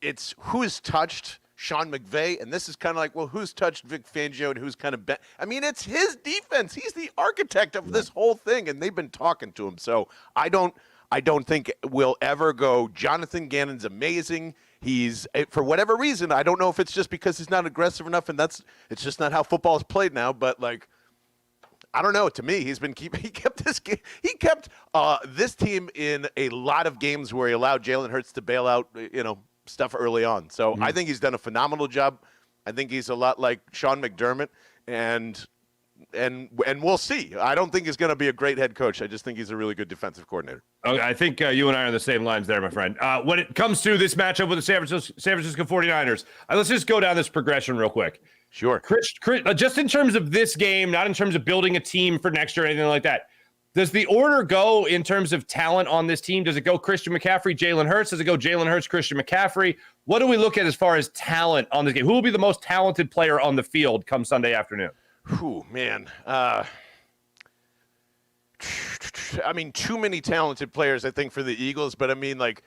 Speaker 4: it's who's touched Sean McVay, and this is kind of like, well, who's touched Vic Fangio and who's kind of I mean, it's his defense. He's the architect of this whole thing, and they've been talking to him. So I don't think we'll ever go, Jonathan Gannon's amazing. He's, for whatever reason, I don't know if it's just because he's not aggressive enough, and it's just not how football is played now, but like, I don't know. To me, he kept this team in a lot of games where he allowed Jalen Hurts to bail out, stuff early on. So I think he's done a phenomenal job. I think he's a lot like Sean McDermott, and we'll see. I don't think he's going to be a great head coach. I just think he's a really good defensive coordinator.
Speaker 1: Okay, I think you and I are on the same lines there, my friend. When it comes to this matchup with the San Francisco 49ers, let's just go down this progression real quick.
Speaker 4: Sure.
Speaker 1: Chris, just in terms of this game, not in terms of building a team for next year or anything like that, does the order go in terms of talent on this team? Does it go Christian McCaffrey, Jalen Hurts? Does it go Jalen Hurts, Christian McCaffrey? What do we look at as far as talent on this game? Who will be the most talented player on the field come Sunday afternoon?
Speaker 4: Whew, man. I mean, too many talented players, I think, for the Eagles. But, I mean, like,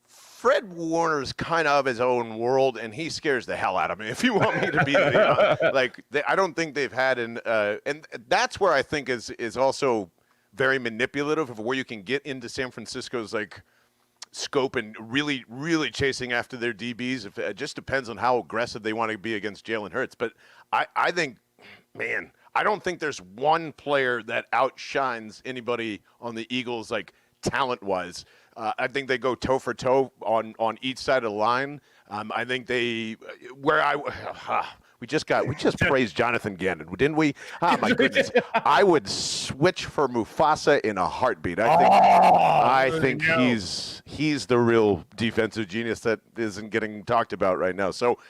Speaker 4: Fred Warner's kind of his own world, and he scares the hell out of me, if you want me to be I don't think they've had and that's where I think is also very manipulative of where you can get into San Francisco's, like, scope and really, really chasing after their DBs. It just depends on how aggressive they want to be against Jalen Hurts. But I think, man, I don't think there's one player that outshines anybody on the Eagles, like, talent-wise. I think they go toe for toe on each side of the line. I think we just praised Jonathan Gannon, didn't we? Oh my goodness! I would switch for Mufasa in a heartbeat. I think he's the real defensive genius that isn't getting talked about right now. So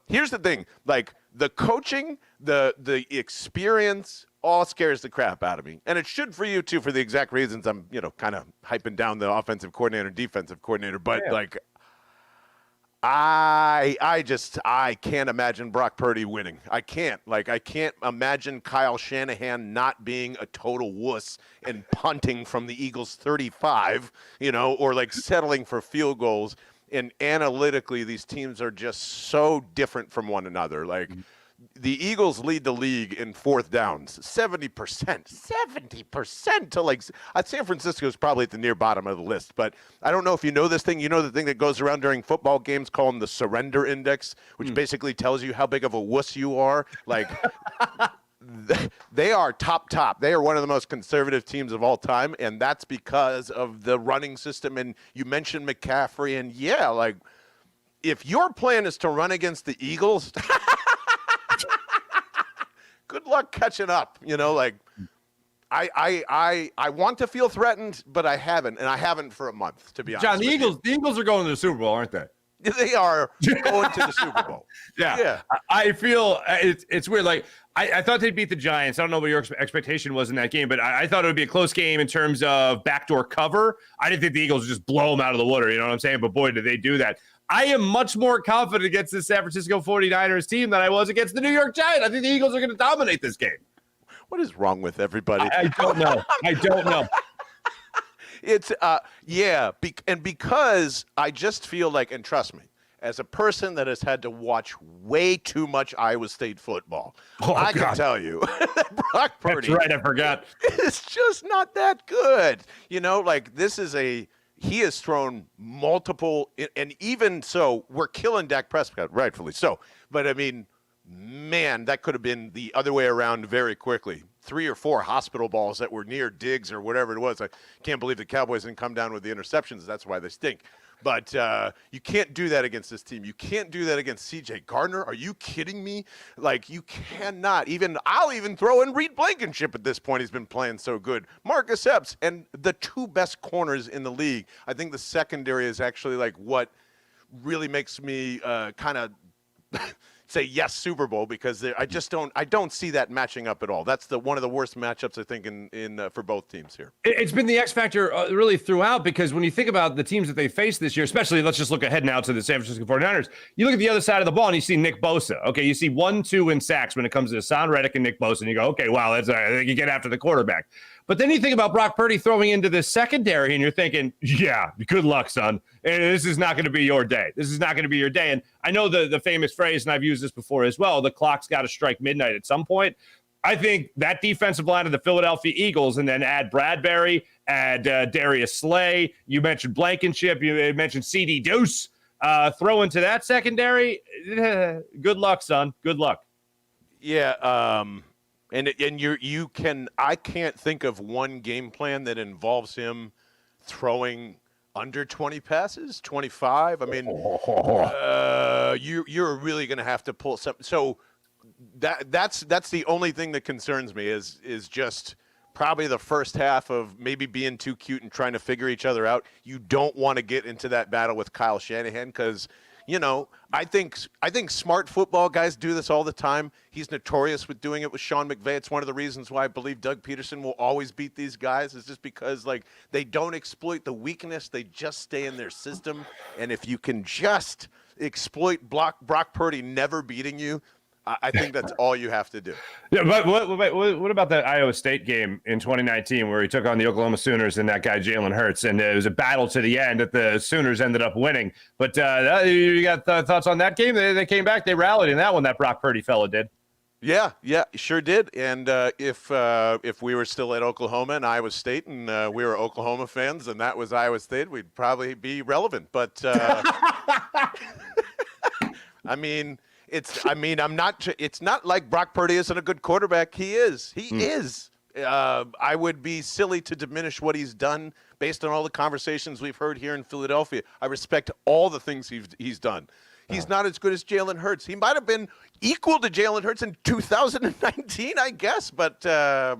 Speaker 4: here's the thing, like the coaching, the experience, all scares the crap out of me. And it should for you too, for the exact reasons I'm, kind of hyping down the offensive coordinator, defensive coordinator. But like, I can't imagine Brock Purdy winning. I can't imagine Kyle Shanahan not being a total wuss and punting from the Eagles 35, or like settling for field goals. And analytically, these teams are just so different from one another. Like, the Eagles lead the league in fourth downs, 70% to like San Francisco is probably at the near bottom of the list. But I don't know if you know this thing. You know the thing that goes around during football games called the surrender index, which basically tells you how big of a wuss you are. Like they are top. They are one of the most conservative teams of all time, and that's because of the running system. And you mentioned McCaffrey, and yeah, like if your plan is to run against the Eagles. Good luck catching up, like I want to feel threatened, but I haven't, and I haven't for a month, to be honest.
Speaker 1: John, the Eagles are going to the Super Bowl, aren't they?
Speaker 4: They are going to the Super Bowl.
Speaker 1: Yeah. I feel it's weird. Like I thought they'd beat the Giants. I don't know what your expectation was in that game, but I thought it would be a close game in terms of backdoor cover. I didn't think the Eagles would just blow them out of the water. You know what I'm saying? But boy, did they do that. I am much more confident against the San Francisco 49ers team than I was against the New York Giants. I think the Eagles are going to dominate this game.
Speaker 4: What is wrong with everybody?
Speaker 1: I don't know.
Speaker 4: It's, because I just feel like, and trust me, as a person that has had to watch way too much Iowa State football, I can tell you that Brock Purdy.
Speaker 1: That's right, I forgot.
Speaker 4: It's just not that good. Like he has thrown multiple, and even so, we're killing Dak Prescott, rightfully so. But I mean, man, that could have been the other way around very quickly. 3 or 4 hospital balls that were near Diggs or whatever it was. I can't believe the Cowboys didn't come down with the interceptions. That's why they stink. But you can't do that against this team. You can't do that against C.J. Gardner. Are you kidding me? Like, you cannot. I'll even throw in Reed Blankenship at this point. He's been playing so good. Marcus Epps and the 2 best corners in the league. I think the secondary is actually like what really makes me kind of say yes Super Bowl, because I don't see that matching up at all. That's one of the worst matchups I think in for both teams here.
Speaker 1: It's been the X factor really throughout, because when you think about the teams that they faced this year, especially let's just look ahead now to the San Francisco 49ers, you look at the other side of the ball and you see Nick Bosa. Okay, you see 1-2 in sacks when it comes to Hassan Reddick and Nick Bosa, and you go, okay, wow, that's you get after the quarterback. But then you think about Brock Purdy throwing into this secondary, and you're thinking, yeah, good luck, son. And this is not going to be your day. This is not going to be your day. And I know the famous phrase, and I've used this before as well, the clock's got to strike midnight at some point. I think that defensive line of the Philadelphia Eagles, and then add Bradbury, add Darius Slay. You mentioned Blankenship. You mentioned C.D. Deuce. Throw into that secondary. Good luck, son. Good luck.
Speaker 4: Yeah. I can't think of one game plan that involves him throwing under 20 passes, 25. I mean, you're really going to have to pull something. So that's the only thing that concerns me is just probably the first half of maybe being too cute and trying to figure each other out. You don't want to get into that battle with Kyle Shanahan, because I think smart football guys do this all the time. He's notorious with doing it with Sean McVay. It's one of the reasons why I believe Doug Peterson will always beat these guys, is just because they don't exploit the weakness. They just stay in their system. And if you can just exploit Brock Purdy never beating you, I think that's all you have to do.
Speaker 1: Yeah, but what about that Iowa State game in 2019 where he took on the Oklahoma Sooners and that guy Jalen Hurts, and it was a battle to the end that the Sooners ended up winning. But you got thoughts on that game? They came back, they rallied in that one. That Brock Purdy fella did.
Speaker 4: Yeah, sure did. And if we were still at Oklahoma and Iowa State, and we were Oklahoma fans, and that was Iowa State, we'd probably be relevant. But I mean. It's not like Brock Purdy isn't a good quarterback. He is. I would be silly to diminish what he's done based on all the conversations we've heard here in Philadelphia. I respect all the things he's done. He's not as good as Jalen Hurts. He might have been equal to Jalen Hurts in 2019, I guess, but a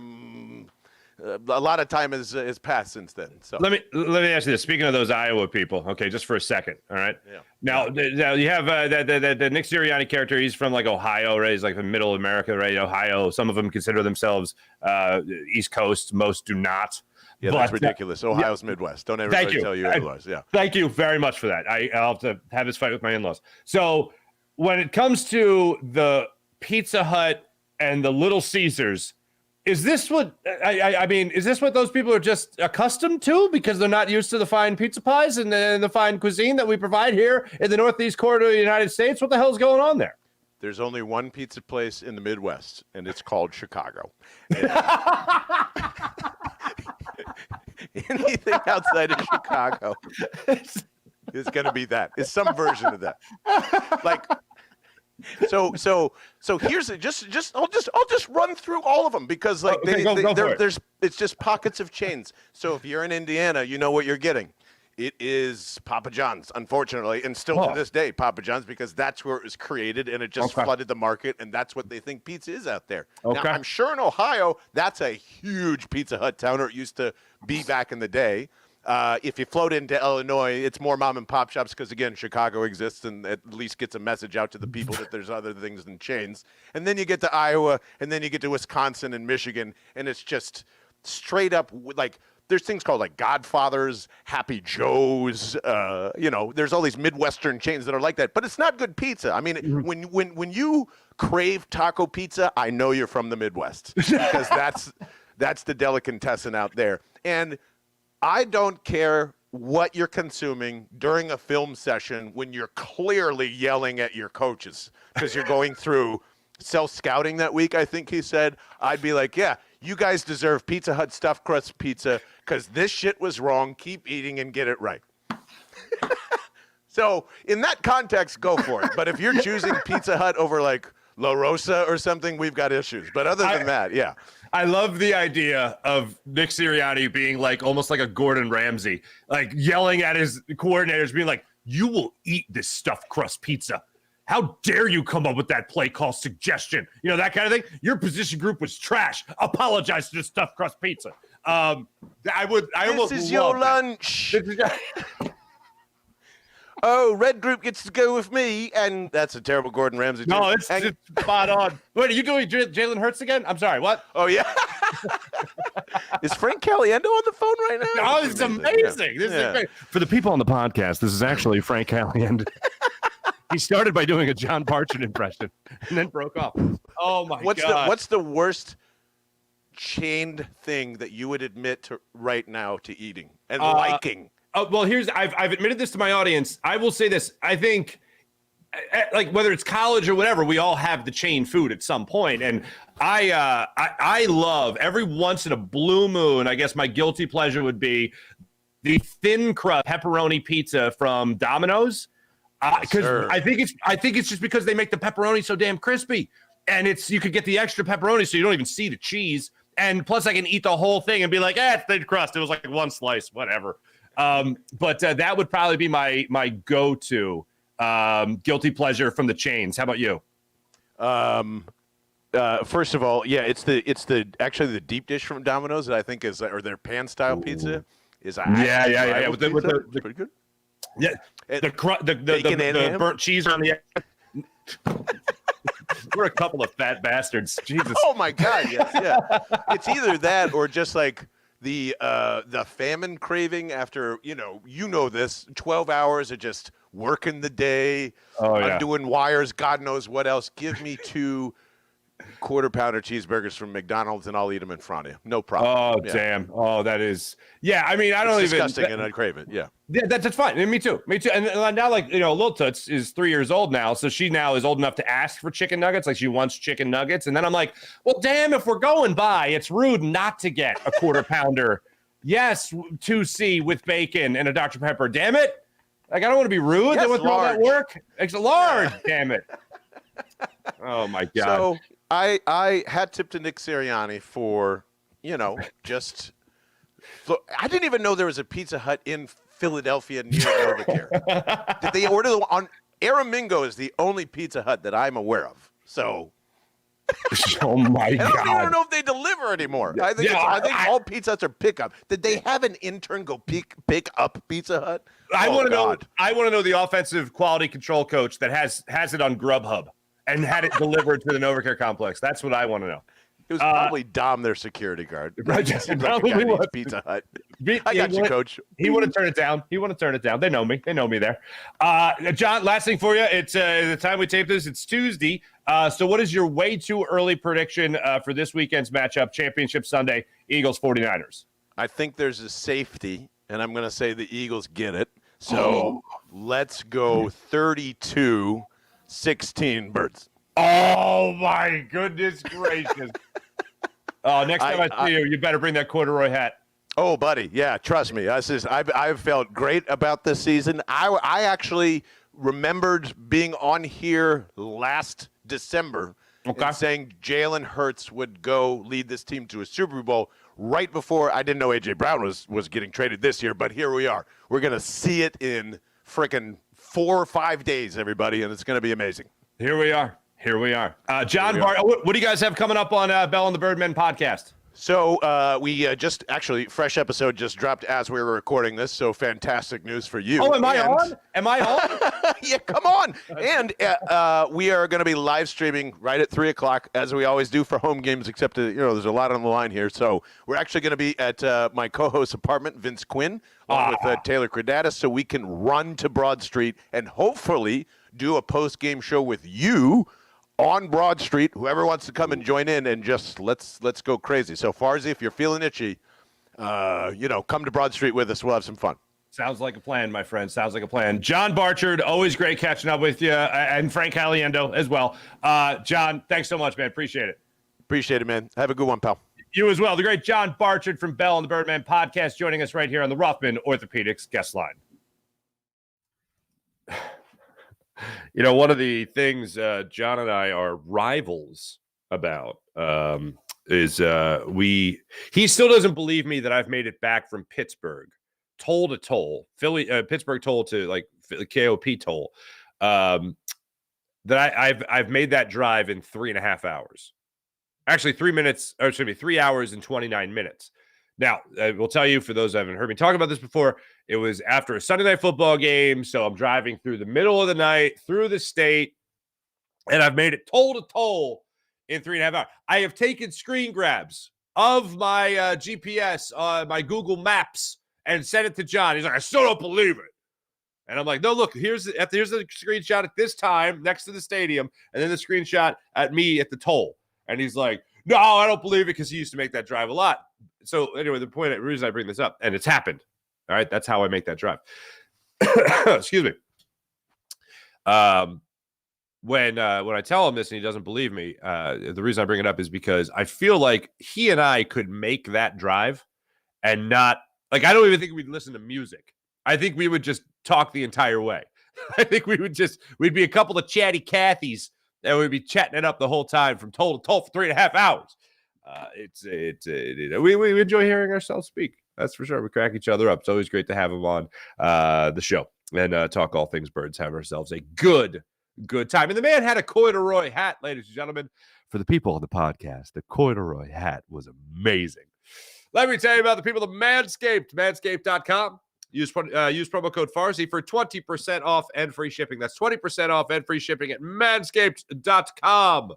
Speaker 4: lot of time has passed since then. So
Speaker 1: let me ask you this. Speaking of those Iowa people, okay, just for a second, all right?
Speaker 4: Yeah.
Speaker 1: Now you have the Nick Sirianni character. He's from like Ohio, right? He's like from Middle America, right? Ohio. Some of them consider themselves East Coast. Most do not.
Speaker 4: Yeah, that's ridiculous. Ohio's Midwest. Don't everybody tell you otherwise. Yeah.
Speaker 1: Thank you very much for that. I'll have to have this fight with my in-laws. So when it comes to the Pizza Hut and the Little Caesars, is this what I mean? Is this what those people are just accustomed to because they're not used to the fine pizza pies and the fine cuisine that we provide here in the Northeast corridor of the United States? What the hell's going on there?
Speaker 4: There's only one pizza place in the Midwest, and it's called Chicago. Anything outside of Chicago is going to be that. It's some version of that. Like. So here's I'll just run through all of them because it's just pockets of chains. So if you're in Indiana, you know what you're getting. It is Papa John's, unfortunately, and still to this day, Papa John's, because that's where it was created and it just flooded the market, and that's what they think pizza is out there.
Speaker 1: Okay.
Speaker 4: Now, I'm sure in Ohio, that's a huge Pizza Hut town, or it used to be back in the day. If you float into Illinois, it's more mom and pop shops because, again, Chicago exists and at least gets a message out to the people that there's other things than chains. And then you get to Iowa, and then you get to Wisconsin and Michigan, and it's just straight up like there's things called like Godfather's, Happy Joe's. There's all these Midwestern chains that are like that, but it's not good pizza. I mean, when you crave taco pizza, I know you're from the Midwest because that's the delicatessen out there. And I don't care what you're consuming during a film session when you're clearly yelling at your coaches because you're going through self-scouting that week, I think he said. I'd be like, yeah, you guys deserve Pizza Hut stuffed crust pizza because this shit was wrong. Keep eating and get it right. So in that context, go for it. But if you're choosing Pizza Hut over like La Rosa or something, we've got issues. But other than that, yeah.
Speaker 1: I love the idea of Nick Sirianni being like almost like a Gordon Ramsay, like yelling at his coordinators, being like, "You will eat this stuffed crust pizza. How dare you come up with that play call suggestion?" You know, that kind of thing. Your position group was trash. Apologize to the stuffed crust pizza.
Speaker 4: This is your lunch. Oh, red group gets to go with me, and that's a terrible Gordon Ramsay.
Speaker 1: No, it's just spot on. Wait, are you doing Jalen Hurts again? I'm sorry, what?
Speaker 4: Oh, yeah. Is Frank Caliendo on the phone right now?
Speaker 1: Oh, this is amazing. Yeah. This is great. For the people on the podcast, this is actually Frank Caliendo. He started by doing a John Barchard impression and then broke off. Oh, my God.
Speaker 4: What's the worst chained thing that you would admit to right now to eating and liking?
Speaker 1: Well, I've admitted this to my audience. I will say this. I think, like, whether it's college or whatever, we all have the chain food at some point. And I love, every once in a blue moon, I guess my guilty pleasure would be the thin crust pepperoni pizza from Domino's. Because I think it's just because they make the pepperoni so damn crispy. And you could get the extra pepperoni so you don't even see the cheese. And plus I can eat the whole thing and be like, it's thin crust. It was like one slice, whatever. But that would probably be my go-to guilty pleasure from the chains. How about you?
Speaker 4: First of all, yeah, it's actually the deep dish from Domino's that I think is, or their pan style pizza is.
Speaker 1: Yeah. With the
Speaker 4: pretty good.
Speaker 1: Yeah, the burnt cheese on the. We're a couple of fat bastards. Jesus.
Speaker 4: Oh my God! Yes, yeah. It's either that or just like the famine craving after you know this 12 hours of just working the day. I'm doing wires. God knows what else. Give me 2 quarter-pounder cheeseburgers from McDonald's and I'll eat them in front of you. No problem.
Speaker 1: Oh damn! Oh, that is. Yeah, I mean,
Speaker 4: It's disgusting, and I crave it. Yeah.
Speaker 1: Yeah, that's fine. And me too. And now, like, Lil Toots is 3 years old now, so she now is old enough to ask for chicken nuggets. Like, she wants chicken nuggets, and then I'm like, well, damn, if we're going by, it's rude not to get a quarter pounder. Yes, 2C with bacon and a Dr. Pepper. Damn it! Like, I don't want to be rude.
Speaker 4: Yes,
Speaker 1: They want all that work. It's large. Damn it! Oh my God.
Speaker 4: So I hat tip to Nick Sirianni for just. I didn't even know there was a Pizza Hut in Philadelphia near Novacare. Did they order on Aramingo? Is the only Pizza Hut that I'm aware of. So.
Speaker 1: Oh my God!
Speaker 4: I don't know if they deliver anymore. I think all Pizza Huts are pickup. Did they have an intern go pick up Pizza Hut?
Speaker 1: I want to know. I want to know the offensive quality control coach that has it on Grubhub and had it delivered to the Novacare complex. That's what I want to know.
Speaker 4: It was probably Dom, their security guard.
Speaker 1: Probably was.
Speaker 4: Pizza Hut. I got you, Coach.
Speaker 1: He want to turn it down. They know me. They know me there. John, last thing for you. It's the time we tape this. It's Tuesday. So what is your way too early prediction for this weekend's matchup, Championship Sunday, Eagles 49ers?
Speaker 4: I think there's a safety, and I'm going to say the Eagles get it. So let's go 32-16 Birds.
Speaker 1: Oh, my goodness gracious. Next time I see you better bring that corduroy hat.
Speaker 4: Oh, buddy. Yeah, trust me. I've felt great about this season. I actually remembered being on here last December and saying Jalen Hurts would go lead this team to a Super Bowl right before. I didn't know A.J. Brown was getting traded this year, but here we are. We're going to see it in frickin' 4 or 5 days, everybody, and it's going to be amazing.
Speaker 1: Here we are. John Bart, what do you guys have coming up on Bell and the Birdmen podcast?
Speaker 4: So we just actually fresh episode just dropped as we were recording this. So fantastic news for you.
Speaker 1: Oh, am I on?
Speaker 4: Yeah, come on. And we are going to be live streaming right at 3:00 as we always do for home games, except there's a lot on the line here. So we're actually going to be at my co-host's apartment, Vince Quinn, along with Taylor Credatis, so we can run to Broad Street and hopefully do a post-game show with you on Broad Street. Whoever wants to come and join in and just let's go crazy. So Farzy, if you're feeling itchy, come to Broad Street with us. We'll have some fun.
Speaker 1: Sounds like a plan, my friend. Sounds like a plan. John Barchard, always great catching up with you, and Frank Caliendo as well. John, thanks so much, man. Appreciate it.
Speaker 4: Appreciate it, man. Have a good one, pal.
Speaker 1: You as well. The great John Barchard from Bell and the Birdman podcast joining us right here on the Ruffman Orthopedics guest line. One of the things John and I are rivals about is he still doesn't believe me that I've made it back from Pittsburgh, toll to toll, Pittsburgh toll to like KOP toll. That I've made that drive in 3.5 hours. Actually, 3 hours and 29 minutes. Now, I will tell you, for those who haven't heard me talk about this before, it was after a Sunday night football game, so I'm driving through the middle of the night, through the state, and I've made it toll to toll in 3.5 hours. I have taken screen grabs of my GPS, my Google Maps, and sent it to John. He's like, I still don't believe it. And I'm like, no, look, here's the screenshot at this time next to the stadium, and then the screenshot at me at the toll. And he's like, no, I don't believe it, because he used to make that drive a lot. So anyway, the reason I bring this up, and it's happened. All right, that's how I make that drive. Excuse me. When I tell him this and he doesn't believe me, the reason I bring it up is because I feel like he and I could make that drive and not, like, I don't even think we'd listen to music. I think we would just talk the entire way. I think we'd be a couple of chatty Cathys and we'd be chatting it up the whole time from toll to toll for 3.5 hours. We enjoy hearing ourselves speak. That's for sure. We crack each other up. It's always great to have him on the show and talk all things birds. Have ourselves a good time. And the man had a corduroy hat, ladies and gentlemen. For the people on the podcast, the corduroy hat was amazing. Let me tell you about the people of Manscaped, manscaped.com. Use promo code Farzy for 20% off and free shipping. That's 20% off and free shipping at manscaped.com.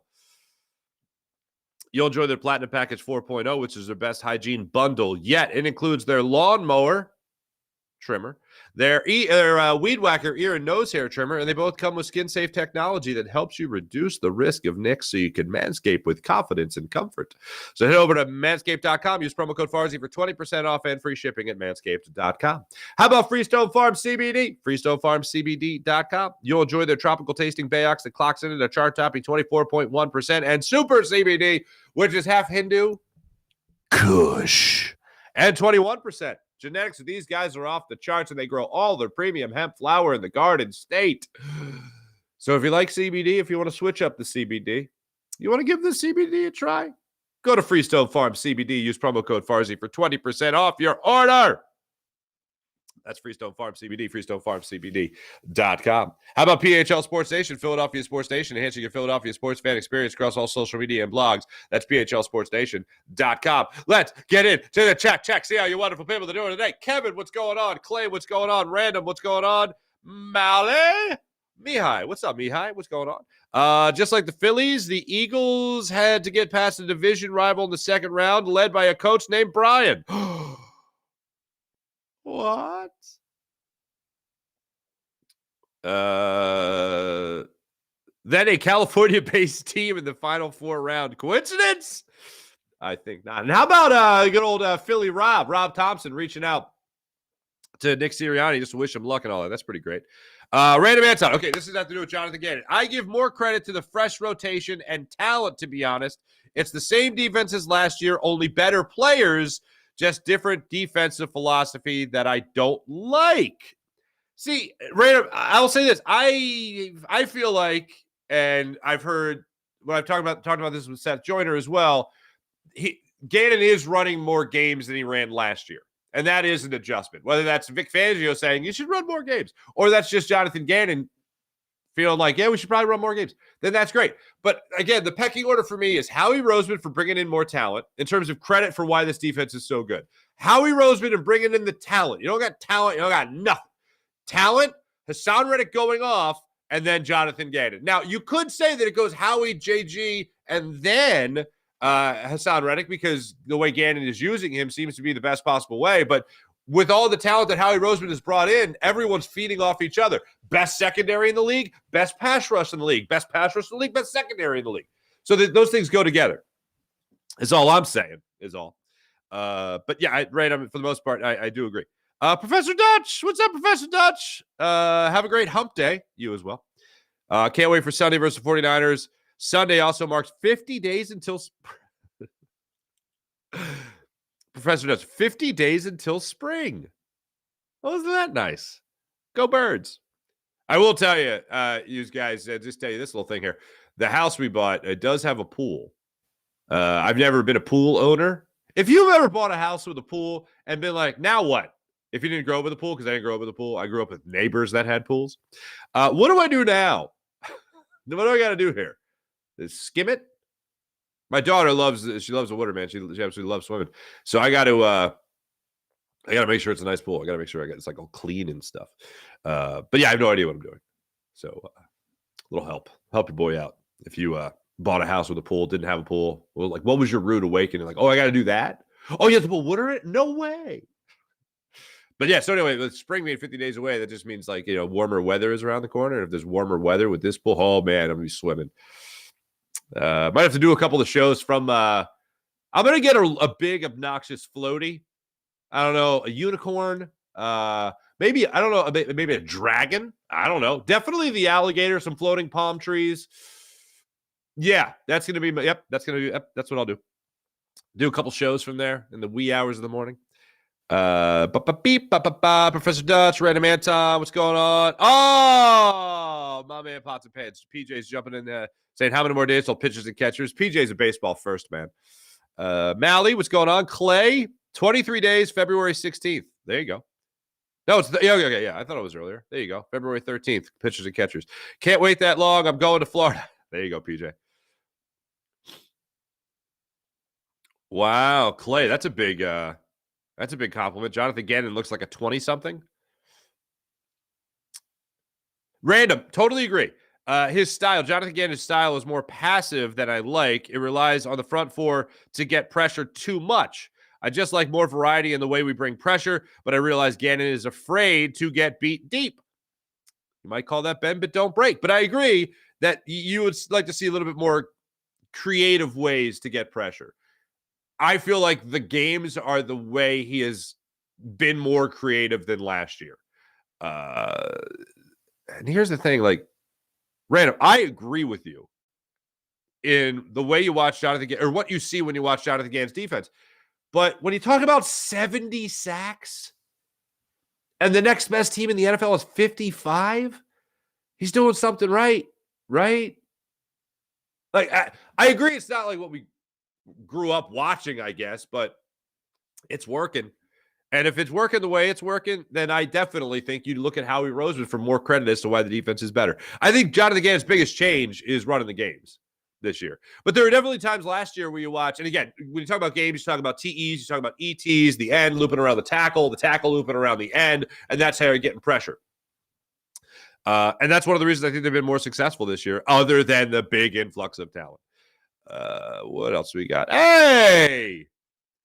Speaker 1: You'll enjoy their Platinum Package 4.0, which is their best hygiene bundle yet. It includes their lawnmower trimmer, their weed whacker ear and nose hair trimmer, and they both come with skin-safe technology that helps you reduce the risk of nicks so you can manscape with confidence and comfort. So head over to manscaped.com. Use promo code Farzy for 20% off and free shipping at manscaped.com. How about Freestone Farm CBD? FreestoneFarmCBD.com. You'll enjoy their tropical tasting Bayox that clocks in at a chart-topping 24.1%, and Super CBD, which is half Hindu, Kush, and 21%. Genetics of these guys are off the charts, and they grow all their premium hemp flower in the Garden State. So if you like CBD, if you want to switch up the CBD, you want to give the CBD a try, go to Freestone Farm CBD. Use promo code Farzy for 20% off your order. That's Freestone Farm CBD, FreestoneFarmCBD.com. How about PHL Sports Nation, Philadelphia Sports Nation, enhancing your Philadelphia sports fan experience across all social media and blogs. That's PHLSportsNation.com. Let's get into the check. See how you wonderful people are doing today. Kevin, what's going on? Clay, what's going on? Random, what's going on? Mally, Mihai, what's up, Mihai? What's going on? Just like the Phillies, the Eagles had to get past a division rival in the second round, led by a coach named Brian. What? Then a California-based team in the Final Four round. Coincidence? I think not. And how about good old Philly Rob Thompson, reaching out to Nick Sirianni just to wish him luck and all that. That's pretty great. Random Anton. Okay, this has nothing to do with Jonathan Gannon. I give more credit to the fresh rotation and talent, to be honest. It's the same defense as last year, only better players. Just different defensive philosophy that I don't like. See, Random, I'll say this. I feel like, and I've heard when I've talked about this with Seth Joyner as well, Gannon is running more games than he ran last year. And that is an adjustment. Whether that's Vic Fangio saying you should run more games, or that's just Jonathan Gannon feeling like, yeah, we should probably run more games, then that's great. But again, the pecking order for me is Howie Roseman for bringing in more talent in terms of credit for why this defense is so good. Howie Roseman and bringing in the talent. You don't got talent. You don't got nothing. Talent, Hassan Reddick going off, and then Jonathan Gannon. Now, you could say that it goes Howie, JG, and then Hassan Reddick, because the way Gannon is using him seems to be the best possible way. But with all the talent that Howie Roseman has brought in, everyone's feeding off each other. Best secondary in the league, best pass rush in the league, best pass rush in the league, best secondary in the league. So those things go together. Is all I'm saying, is all. But yeah, for the most part, I do agree. Professor Dutch, what's up, Professor Dutch? Have a great hump day. You as well. Can't wait for Sunday versus the 49ers. Sunday also marks 50 days until Professor Dutch, 50 days until spring. Oh, isn't that nice? Go Birds. I will tell you, you guys, just tell you this little thing here. The house we bought, it does have a pool. I've never been a pool owner. If you've ever bought a house with a pool and been like, now what? If you didn't grow up with a pool, because I didn't grow up with a pool, I grew up with neighbors that had pools. What do I do now? What do I got to do here? Skim it? My daughter loves the water, man. She absolutely loves swimming. So I got to make sure it's a nice pool. I got to make sure it's like all clean and stuff. But yeah, I have no idea what I'm doing. So a little help your boy out. If you bought a house with a pool, didn't have a pool, well, like what was your rude awakening? Like, oh, I got to do that? Oh, you have to put water in it? No way. But yeah, so anyway, with spring being 50 days away, that just means like, warmer weather is around the corner. And if there's warmer weather with this pool, oh man, I'm gonna be swimming. Might have to do a couple of shows from I'm gonna get a big obnoxious floaty. I don't know, a unicorn, maybe, I don't know, maybe a dragon. I don't know. Definitely the alligator, some floating palm trees. Yeah, that's gonna be that's what I'll do. Do a couple shows from there in the wee hours of the morning. Professor Dutch, Random Anton, what's going on? Oh, my man, Pots and Pans. PJ's jumping in there saying, how many more days till pitchers and catchers? PJ's a baseball first, man. Mally, what's going on? Clay, 23 days, February 16th. There you go. No, it's yeah. I thought it was earlier. There you go. February 13th, pitchers and catchers. Can't wait that long. I'm going to Florida. There you go, PJ. Wow, Clay, that's a big compliment. Jonathan Gannon looks like a 20-something. Random, totally agree. His style, Jonathan Gannon's style, is more passive than I like. It relies on the front four to get pressure too much. I just like more variety in the way we bring pressure, but I realize Gannon is afraid to get beat deep. You might call that bend, but don't break. But I agree that you would like to see a little bit more creative ways to get pressure. I feel like the games are the way he has been more creative than last year. And here's the thing, like, Random, I agree with you in the way you watch Jonathan Gannon, or what you see when you watch Jonathan Gannon's defense. But when you talk about 70 sacks and the next best team in the NFL is 55, he's doing something right? Like, I agree it's not like what we grew up watching, I guess, but it's working. And if it's working the way it's working, then I definitely think you look at Howie Roseman for more credit as to why the defense is better. I think Jonathan Gannon's biggest change is running the games this year. But there are definitely times last year where you watch, and again, when you talk about games, you talk about TEs, you talk about ETs, the end looping around the tackle looping around the end, and that's how you're getting pressure. And that's one of the reasons I think they've been more successful this year, other than the big influx of talent. What else we got? Hey,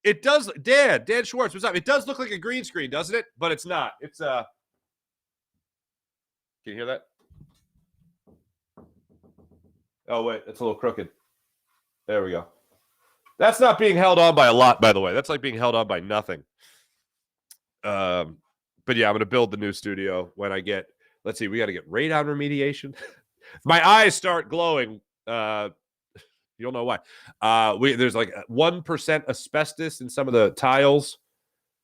Speaker 1: it does. Dan Schwartz, what's up? It does look like a green screen, doesn't it? But it's not. It's can you hear that? Oh wait, it's a little crooked. There we go. That's not being held on by a lot, by the way. That's like being held on by nothing. But yeah, I'm gonna build the new studio when I get. Let's see, we got to get radon remediation. If my eyes start glowing, you'll know why. There's like 1% asbestos in some of the tiles.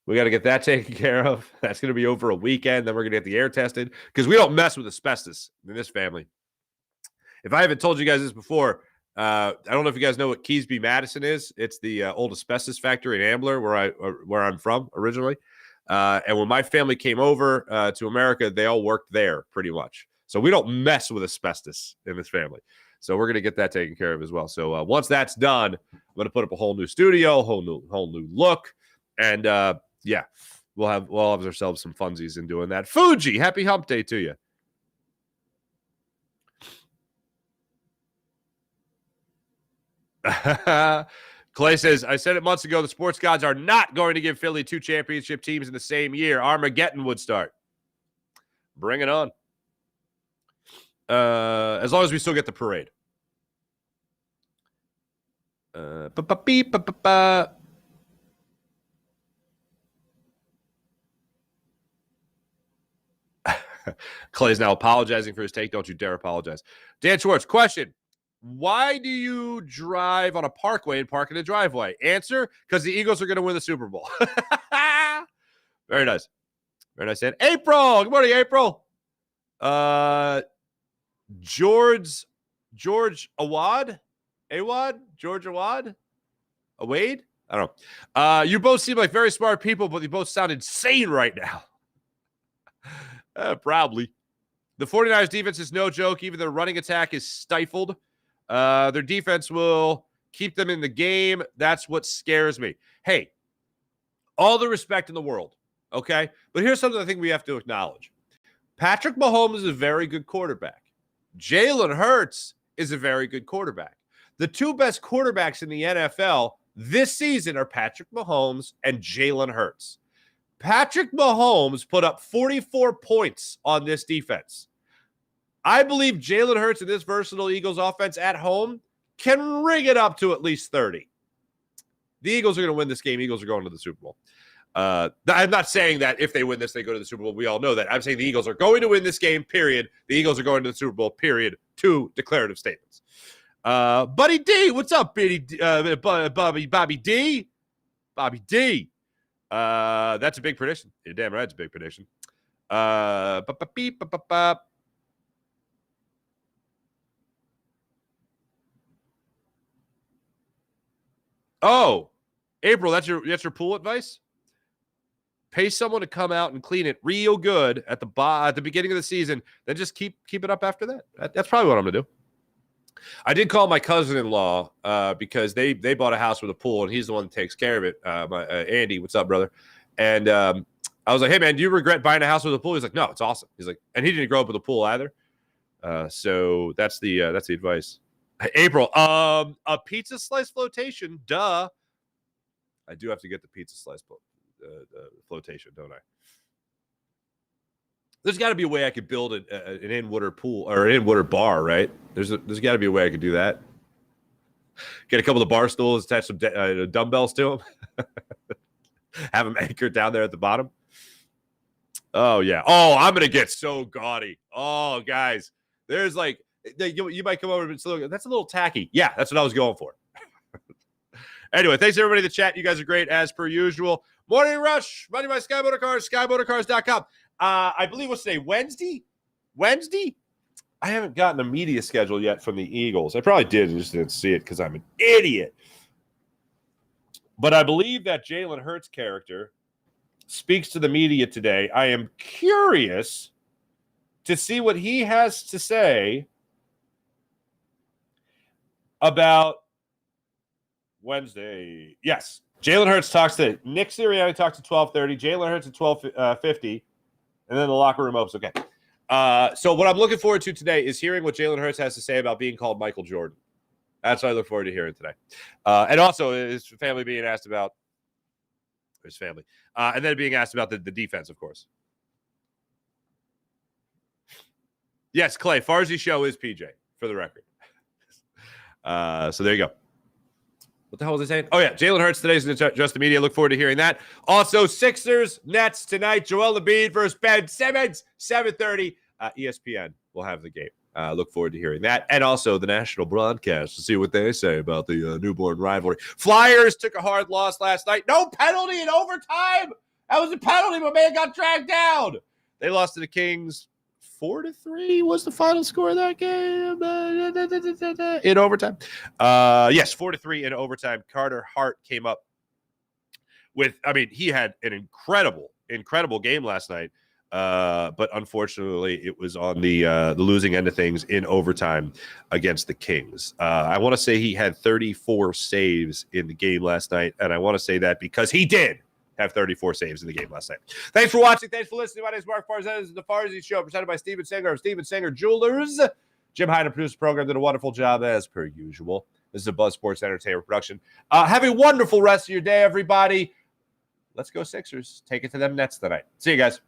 Speaker 1: We got to get that taken care of. That's going to be over a weekend. Then we're going to get the air tested because we don't mess with asbestos in this family. If I haven't told you guys this before, I don't know if you guys know what Keysby, Madison is. It's the old asbestos factory in Ambler where I'm from originally. And when my family came over to America, they all worked there pretty much. So we don't mess with asbestos in this family. So we're going to get that taken care of as well. So once that's done, I'm going to put up a whole new studio, whole new look. And yeah, we'll have ourselves some funsies in doing that. Fuji, happy hump day to you. Clay says, I said it months ago, the sports gods are not going to give Philly 2 championship teams in the same year. Armageddon would start. Bring it on. As long as we still get the parade. Clay's now apologizing for his take. Don't you dare apologize. Dan Schwartz, question. Why do you drive on a parkway and park in a driveway? Answer, because the Eagles are going to win the Super Bowl. Very nice. Very nice. And April. Good morning, April. George Awad? George Awad? Awade? I don't know. You both seem like very smart people, but you both sound insane right now. Probably. The 49ers defense is no joke. Even their running attack is stifled. Their defense will keep them in the game. That's what scares me. Hey, all the respect in the world, okay? But here's something I think we have to acknowledge. Patrick Mahomes is a very good quarterback. Jalen Hurts is a very good quarterback. The two best quarterbacks in the NFL this season are Patrick Mahomes and Jalen Hurts. Patrick Mahomes put up 44 points on this defense. I believe Jalen Hurts and this versatile Eagles offense at home can ring it up to at least 30. The Eagles are going to win this game. Eagles are going to the Super Bowl. I'm not saying that if they win this, they go to the Super Bowl. We all know that. I'm saying the Eagles are going to win this game, period. The Eagles are going to the Super Bowl, period. 2 declarative statements. Buddy D, what's up, Bobby D? Bobby D. That's a big prediction. You're damn right, it's a big prediction. Oh, April, that's your pool advice? Pay someone to come out and clean it real good at the beginning of the season, then just keep it up after that. That's probably what I'm gonna do. I did call my cousin-in-law because they bought a house with a pool, and he's the one that takes care of it. Andy, what's up, brother? And I was like, hey, man, do you regret buying a house with a pool? He's like, no, it's awesome. He's like, and he didn't grow up with a pool either. So that's the advice. April, a pizza slice flotation, duh. I do have to get the pizza slice flotation, don't I? There's got to be a way I could build an in-water pool or an in-water bar, right? There's got to be a way I could do that. Get a couple of bar stools, attach some dumbbells to them. Have them anchored down there at the bottom. Oh, yeah. Oh, I'm going to get so gaudy. Oh, guys. There's like, you might come over and say, that's a little tacky. Yeah, that's what I was going for. Anyway, thanks everybody in the chat. You guys are great as per usual. Morning Rush, money by Sky Motorcars, skymotorcars.com. I believe what's today? Wednesday? I haven't gotten a media schedule yet from the Eagles. I probably did. I just didn't see it because I'm an idiot. But I believe that Jalen Hurts character speaks to the media today. I am curious to see what he has to say about Wednesday. Yes. Jalen Hurts talks to Nick Sirianni talks at 12:30. Jalen Hurts at 12:50. And then the locker room opens. Okay. So what I'm looking forward to today is hearing what Jalen Hurts has to say about being called Michael Jordan. That's what I look forward to hearing today. And also his family being asked about his family. And then being asked about the defense, of course. Yes, Clay, Farzy show is PJ, for the record. So there you go. What the hell was I saying? Oh, yeah. Jalen Hurts today's in Just the Media. Look forward to hearing that. Also, Sixers, Nets tonight. Joel Embiid versus Ben Simmons, 7:30. ESPN will have the game. Look forward to hearing that. And also the national broadcast to see what they say about the newborn rivalry. Flyers took a hard loss last night. No penalty in overtime. That was a penalty. My man got dragged down. They lost to the Kings. 4-3 was the final score of that game in overtime. Yes, 4-3 in overtime. Carter Hart came up with, he had an incredible game last night. But unfortunately, it was on the losing end of things in overtime against the Kings. I want to say he had 34 saves in the game last night, and I want to say that because he did have 34 saves in the game last night. Thanks for watching. Thanks for listening. My name is Mark Farzy. This is the Farzy Show, presented by Steven Singer of Steven Singer Jewelers. Jim Hyden produced the program, did a wonderful job as per usual. This is a Buzz Sports Entertainment production. Have a wonderful rest of your day, everybody. Let's go Sixers. Take it to them Nets tonight. See you guys.